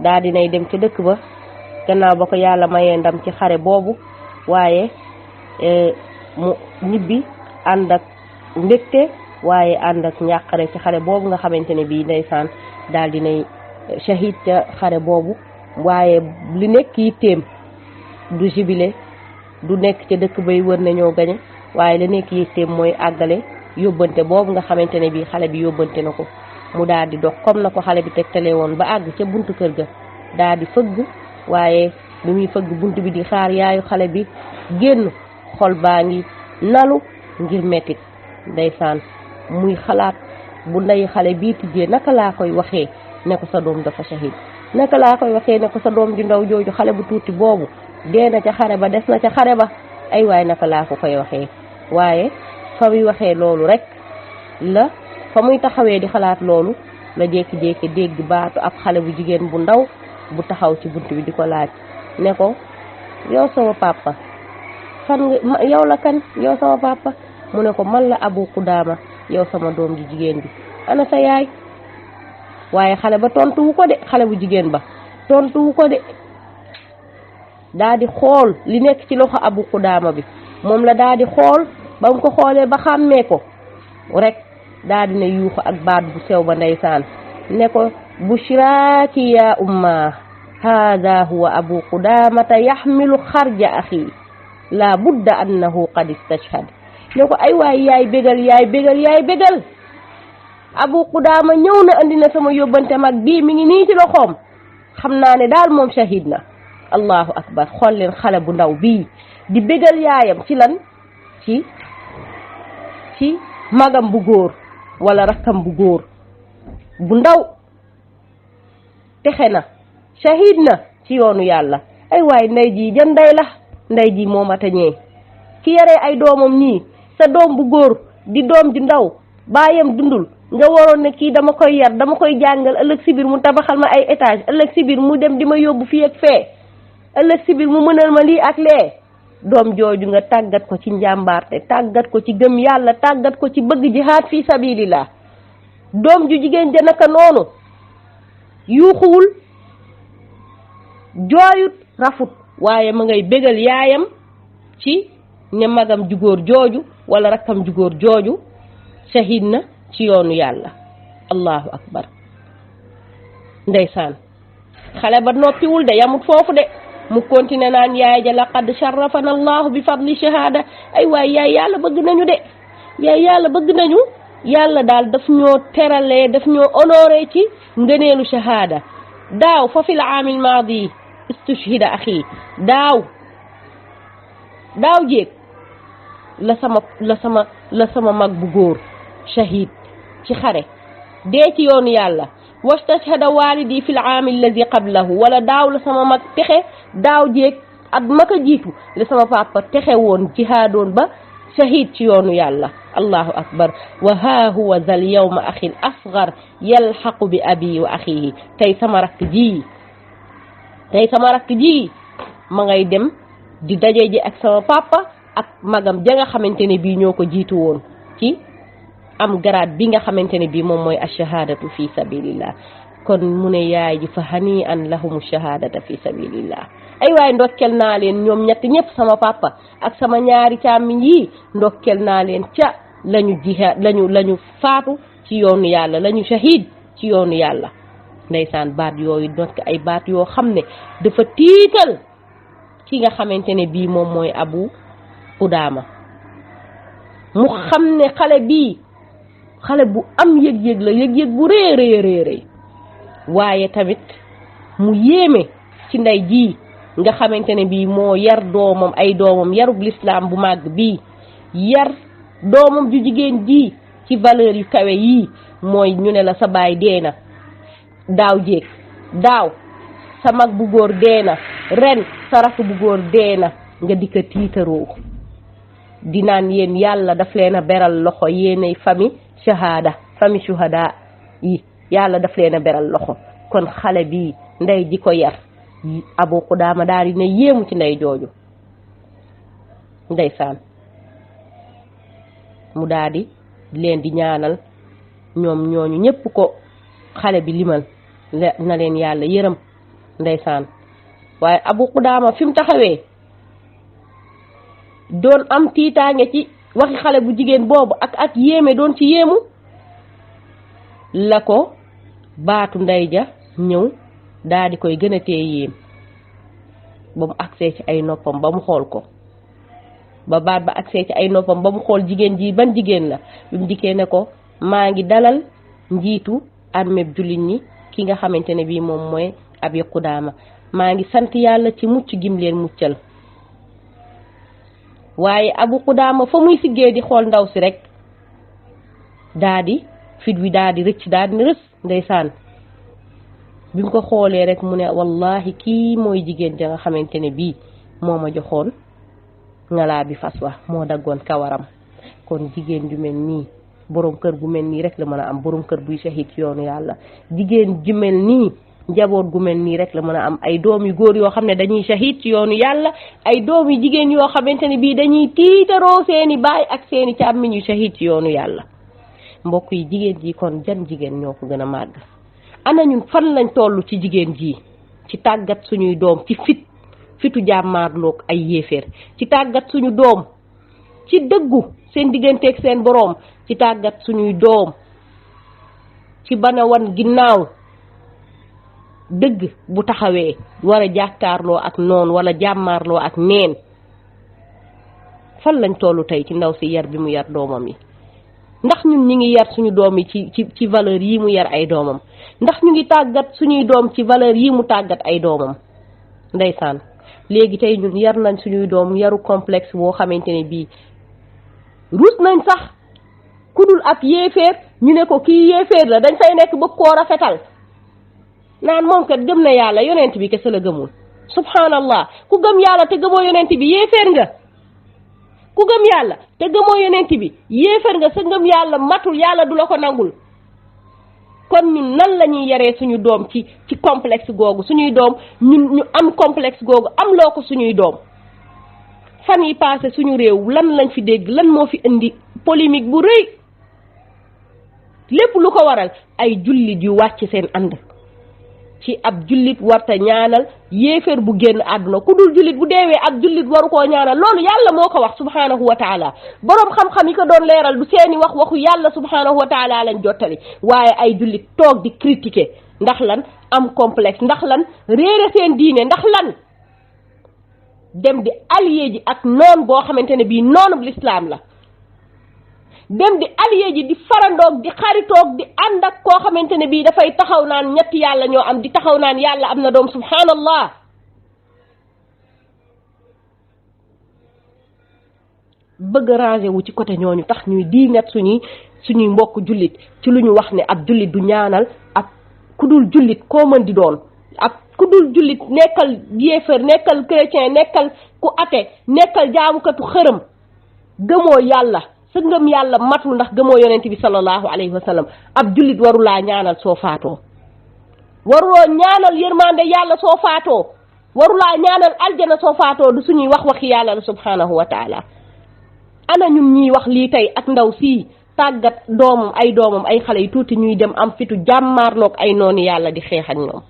daal dinay dem ca dëkk ba gannaaw ba ko yàlla mayee ndam ci xare boobu waaye mu ñibbi ànd ak mbégte waaye ànd ak njàqare ci xare boobu nga xamante ne bii ndeysaan daal dinay shahid ca xare boobu waaye li nekk yitteem du jibile du nekk ca dëkk bay wër nañoo gañe waaye li nekk yitteem mooy àggale yóbbante boobu nga xamante ne bii xale bi yóbbante na ko mu daal di dox comme na ko xale bi tegtalee woon ba àgg ca buntu kër ga daal di fëgg waaye lu muy fëgg bunt bi di xaar yaayu xale bi génn xol baa ngi nalu ngir mettit ndeysaan muy xalaat bu ndey xale bii tijjee naka laa koy waxee ne ko sa doom dafa shahid naka laa koy waxee ne ko sa doom ju ndaw jooju xale bu tuuti boobu dee na ca xare ba des na ca xare ba ay waay naka laa ko koy waxee waaye fa muy waxee loolu rek la fa muy taxawee di xalaat loolu la jékki-jékki dégg baatu ab xale bu jigéen bu ndaw bu taxaw ci bunt bi di ko laaj ne ko yow sama papa fan nga yow la kan yow sama papa mu ne ko man la Abu Qudaama yow sama doom ji jigéen bi ana sa yaay waaye xale ba tontuwu ko de xale bu jigéen ba tontuwu ko de daa di xool li nekk ci loxo Abu Qudaama bi moom la daa di xool ba mu ko xoolee ba xàmmee ko rek daa di ne yuuxu ak baat bu sew ba ndeysaan ne ko bushraaki ya umma hada huwa Abu Qudaamata yaxmilu xarja axi la budda annahu qad istashhad ne ko ay waay yaay bégal Abu Qudaama ñëw na andi na sama yóbbante mag bii mi ngi nii ci loxoom xam naa ne daal moom shahid na allahu akbar xool leen xale bu ndaw bii di bégal yaayam ci lan ci magam bu góor wala rakkam bu góor bu ndaw texe na shahid na ci yoonu yàlla ay waay ndey ji jan ndey la ndey ji moo ma tañee ki yaree ay doomam nii sa doom bu góor di doom ju ndaw baayam dundul nga waroon ne kii dama koy yar dama koy jàngal ëllëg si biir mu tabaxal ma ay étage ëllëg si biir mu dem di ma yóbbu fii ak fee ëllëg si biir mu mënal ma lii ak lee doom jooju nga tàggat ko ci njàmbaarte tàggat ko ci gëm yàlla tàggat ko ci bëgg jihaad fi sabilillah doom ju jigéen ja naka noonu yuuxuwul jooyut rafut waaye ma ngay bégal yaayam ci ne magam ju góor jooju wala rakkam ju góor jooju shahid na ci yoonu yàlla allahu akbar ndeysaan xale ba noppiwul de yamut foofu de mu continué naan yaay ja laqad sharrafana allahu bi fadli shahada ay waay yaay yàlla bëgg nañu de yaay yàlla bëgg nañu yàlla daal daf ñoo teralee daf ñoo honoré ci ngëneelu shahada daaw fa fil aamil maadi istushhida axi daaw jéeg la sama mag bu góor shahid ci xare dee ci yoonu yàlla wastashhada walidi fil aam allazi qablahu wala daaw la sama mag texe daaw jéeg at ma ko jiitu la sama papa texe woon jihaadoon ba shahid ci yoonu yàlla allahu akbar wa haa huwa zal yawma axil asgar yalxaqu bi abi wa axihi tey sama rakk ji ma ngay dem di daje ji ak sama papa ak magam ja nga xamante ne bii ñoo ko jiitu woon ci am garaat bi nga xamante ne bii moom mooy ash-shahadatu fi sabilillah kon mu ne yaay ji fa hani an lahum shahadata fi sabilillah ay waay ndokkel naa leen ñoom ñett ñëpp sama papa ak sama ñaari càmmiñ yi ndokkel naa leen ca lañu jihaad lañu faatu ci yoonu yàlla lañu shahid ci yoonu yàlla ndeysaan baat yooyu donc ay baat yoo xam ne dafa tiital ki nga xamante ne bii moom mooy Abu Qudaama mu xam ne xale bu am yëg-yëg la yëg-yëg bu rëy waaye tamit mu yéeme ci ndey ji nga xamante ne bii moo yar doomam ay doomam yarub l'islam bu màgg bii yar doomam ju jigéen ji ci valeur yu kawe yii mooy ñu ne la sa baay dee na daaw jéeg daaw sa mag bu góor dee na ren sa rakk bu góor dee na nga di ko tiitaroo di naan yéen yàlla daf leen a beral loxo yéenay famille shuhada yi yàlla daf leen a beral loxo kon xale bi ndey ji ko yar Abu Qudaama daal di ne yéemu ci ndey jooju ndeysaan mu daal di leen di ñaanal ñoom ñooñu ñépp ko xale bi limal na leen yàlla yërëm ndeysaan waaye Abu Qudaama fi mu taxawee doon am tiitaange ci waxi xale bu jigéen boobu ak yéeme doon ci yéemu la ko baatu ndey ja ñëw daal di koy gën a tee yéem ba mu agsee ci ay noppam ba mu xool ko ba baat ba agsee ci ay noppam ba mu xool jigéen ji ban jigéen la bi mu dikkee ne ko maa ngi dalal njiitu armée jullit ñi ki nga xamante ne bii moom mooy Abi Qudaama maa ngi sant yàlla ci mucc gim leen muccal waaye Abu Qudaama fa muy siggee di xool ndaw si rek daa di fit wi daa di rëcc daa di rës ndeysaan bi mu ko xoolee rek mu ne wallahi kii mooy jigéen ja nga xamante ne bii moo ma joxoon ngalaa bi fas wa moo daggoon kawaram kon jigéen ju mel nii borom kër gu mel nii rek la mën a am borom kër buy shahid ci yoonu yàlla jigéen ju mel nii njaboot gu mel nii rek la mën a am ay doom yu góor yoo xam ne dañuy shahid ci yoonu yàlla ay doom yu jigéen yoo xamante ne bii dañuy tiitaroo seeni baay ak seeni càmmiñ yu shahid ci yoonu yàlla mbokk yi jigéen ji kon jan jigéen ñoo ko gën a màgg ana ñun fan lañ toll ci jigéen ji ci tàggat suñuy doom ci fitu jàmmaarloog ay yéeféer ci tàggat suñu doom ci dëggu seen digganteeg seen boroom ci tàggat suñuy doom ci bana wan ginnaaw dëgg bu taxawee war a jàkkaarloo ak noon wala jàmmaarloo ak neen fan lañ tollu tey ci ndaw si yar bi mu yar doomam yi ndax ñun ñi ngi yar suñu doom yi ci valeur yi mu yar ay doomam ndax ñu ngi tàggat suñuy doom ci valeur yi mu tàggat ay doomam ndeysaan léegi tey ñun yar nañ suñuy doom yaru complexe boo xamante ne bii ruus nañ sax ku dul ab yéeféer ñu ne ko kii yéeféer la dañ fay nekk bëgg koo rafetal naan moom kat gëm na yàlla yonent bi kese la gëmul subhanallah ku gëm yàlla te gëmoo yonent bi yéeféer nga ku gëm yàlla te gëmoo yonent bi yéeféer nga sa ngëm yàlla matul yàlla du la ko nangul kon ñun nan la ñuy yaree suñu doom ci complexe googu suñuy doom ñu am complexe googu am loo ko suñuy doom fan yi passé suñu réew lan lañ fi dégg lan moo fi indi polémique bu rëy lépp lu ko waral ay jullit yu wàcc seen ànd ci ab jullit warta ñaanal yéeféer bu génn àdduna ku dul jullit bu deewee ab jullit waru koo ñaanal loolu yàlla moo ko wax subhanahu wa taala boroom xam-xam yi ko doon leeral du seeni waxu yàlla subhanahu wa taala lañ jottali waaye ay jullit toog di critiquer ndax lan am complexe ndax lan réere seen diine ndax lan dem di allié ji ak noon boo xamante ne bii noonu l'islam la dem di allié ji di farandoog di xaritoog di ànd ak koo xamante ne bii dafay taxaw naan ñetti yàlla ñoo am di taxaw naan yàlla am na doom subhanallah. bëgg rangé wu ci côté ñooñu tax ñuy diingat suñuy mbokk jullit ci lu ñu wax ne ab jullit du ñaanal ak ku dul jullit koo mën di doon ak ku dul jullit nekkal yéefar nekkal chrétien nekkal ku ate nekkal jaamukatu xërëm gëmoo yàlla sa ngëm yàlla matul ndax gëmoo yonent bi sallallahu alayhi wa sallam ab jullit warulaa ñaanal soo faatoo waruloo ñaanal yërmande yàlla soo faatoo warulaa ñaanal aljana soo faatoo du suñuy waxi yàlla la subhanahu wa taala. ana ñun ñiy wax lii tey ak ndaw sii tàggat ay doomam ay xale yu tuuti ñuy dem am fitu jàmmaarloog ay noonu yàlla di xeex ak ñoom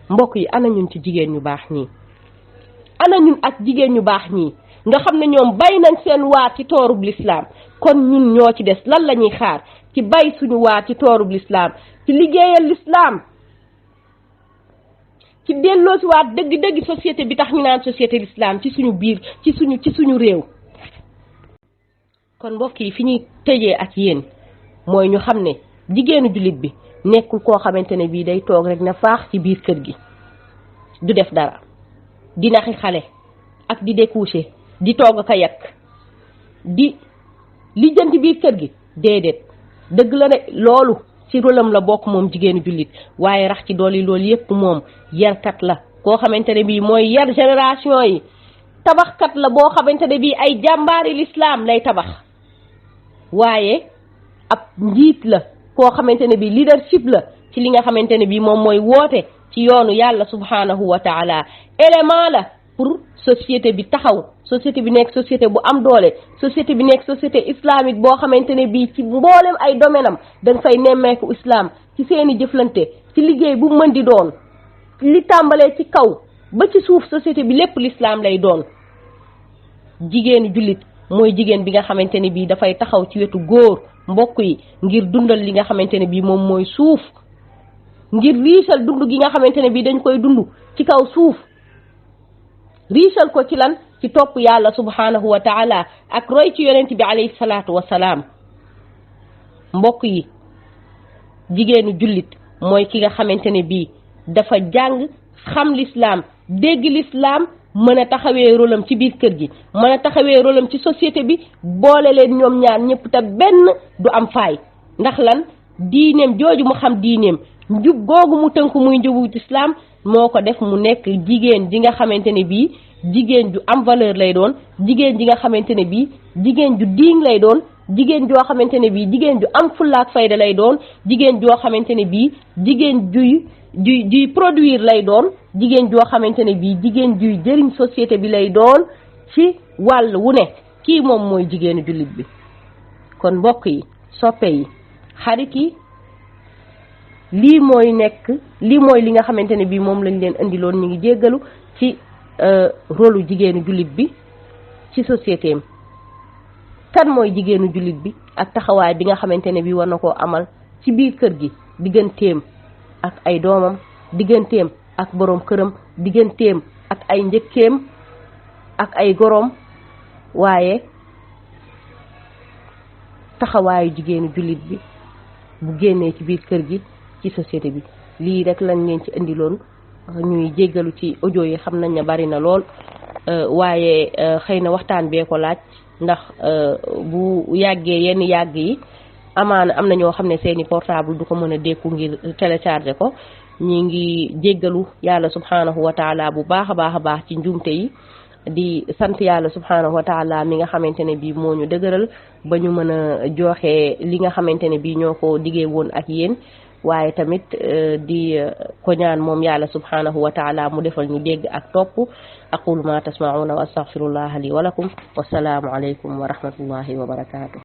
mbokk yi ana ñun ci jigéen ñu baax ñii ana ñun ak jigéen ñu baax ñii nga xam ne ñoom bay nañ seen waar ci toorub lislaam kon ñun ñoo ci des lan la ñuy xaar ci bay suñu waar ci toorub lislaam ci liggéeyal lislaam ci delloo si waat dëgg-dëgg société bi tax ñu naan société lislaam ci suñu biir ci suñu réew. kon mbokk yi fi ñuy tëjee ak yéen mooy ñu xam ne jigéenu jullit bi nekkul koo xamante ne bii day toog rek na faax ci biir kër gi du def dara di naxi xale ak di découcher di toog ak a yàq di lijjanti biir kër gi déedéet dëgg la ne loolu ci rôlam la bokk moom jigéenu jullit waaye rax ci dooli loolu yépp moom yarkat la koo xamante ne bii mooy yar génération yi tabaxkat la boo xamante ne bii ay jàmbaari l'islam lay tabax waaye ab njiit la koo xamante ne bii leadership la ci li nga xamante ne bii moom mooy woote ci yoonu yàlla subhanahu wa taala élément la pour société bi taxaw société bi nekk société bu am doole société bi nekk société islamique boo xamante ne bii ci mboolem ay domaine am da nga fay nemmeeku islam ci seeni jëflante ci liggéey bu mën di doon li tàmbalee ci kaw ba ci suuf société bi lépp l'islam lay doon. jigéenu jullit mooy jigéen bi nga xamante ne bii dafay taxaw ci wetu góor mbokk yi ngir dundal li nga xamante ne bii moom mooy suuf ngir riisal dund gi nga xamante ne bii dañ koy dund ci kaw suuf riisal ko ci lan ci topp yàlla subhanahu wa taala ak roy ci yonent bi alayhi salaatu wasalaam. mbokk yi jigéenu jullit mooy ki nga xamante ne bii dafa jàng xam l'islam dégg l'islam mën a taxawee rôlam ci biir kër gi mën a taxawee rôlam ci société bi boole leen ñoom ñaar ñëpp te benn du am faay ndax lan diineem jooju mu xam diineem njub googu mu tënku muy njubu islam moo ko def mu nekk jigéen ji nga xamante ne bii jigéen ju am valeur lay doon jigéen ji nga xamante ne bii jigéen ju diing lay doon jigéen joo xamante ne bii jigéen ju am fullaak fayda lay doon jigéen joo xamante ne bii jigéen juy produire lay doon jigéen joo xamante ne bii jigéen juy jëriñ société bi lay doon ci wàll wu ne kii moom mooy jigéenu jullit bi. kon mbokk yi soppe yi xarit yi lii mooy li nga xamante ne bii moom lañ leen indiloon ñu ngi jéggalu ci rôlu jigéenu jullit bi ci société am kan mooy jigéenu jullit bi ak taxawaay bi nga xamante ne bii war na koo amal ci biir kër gi digganteem ak ay doomam digganteem ak boroom këram digganteem ak ay njëkkeem ak ay goroom waaye taxawaayu jigéenu jullit bi bu génnee ci biir kër gi ci société bi lii rek lañ leen ci indiloon ñuy jéggalu ci audio yi xam nañ ne bari na lool waaye xëy na waxtaan bee ko laaj ndax bu yàggee yenn yàgg yi amaana am na ñoo xam ne seeni portable du ko mën a dékku ngir télécharger ko ñi ngi jéggalu yàlla subhanahu wa taala bu baax a baax ci njuumte yi di sant yàlla subhanahu wa taala mi nga xamante ne bii moo ñu dëgëral ba ñu mën a joxe li nga xamante ne bii ñoo ko diggee woon ak yéen waaye tamit di ko ñaan moom yàlla subhanahu wa taala mu defal ñu dégg ak topp aqulu ma tasma'una wa astaghfirullaha li wa lakum wassalaamu alaykum wa rahmatullahi wa barakatuh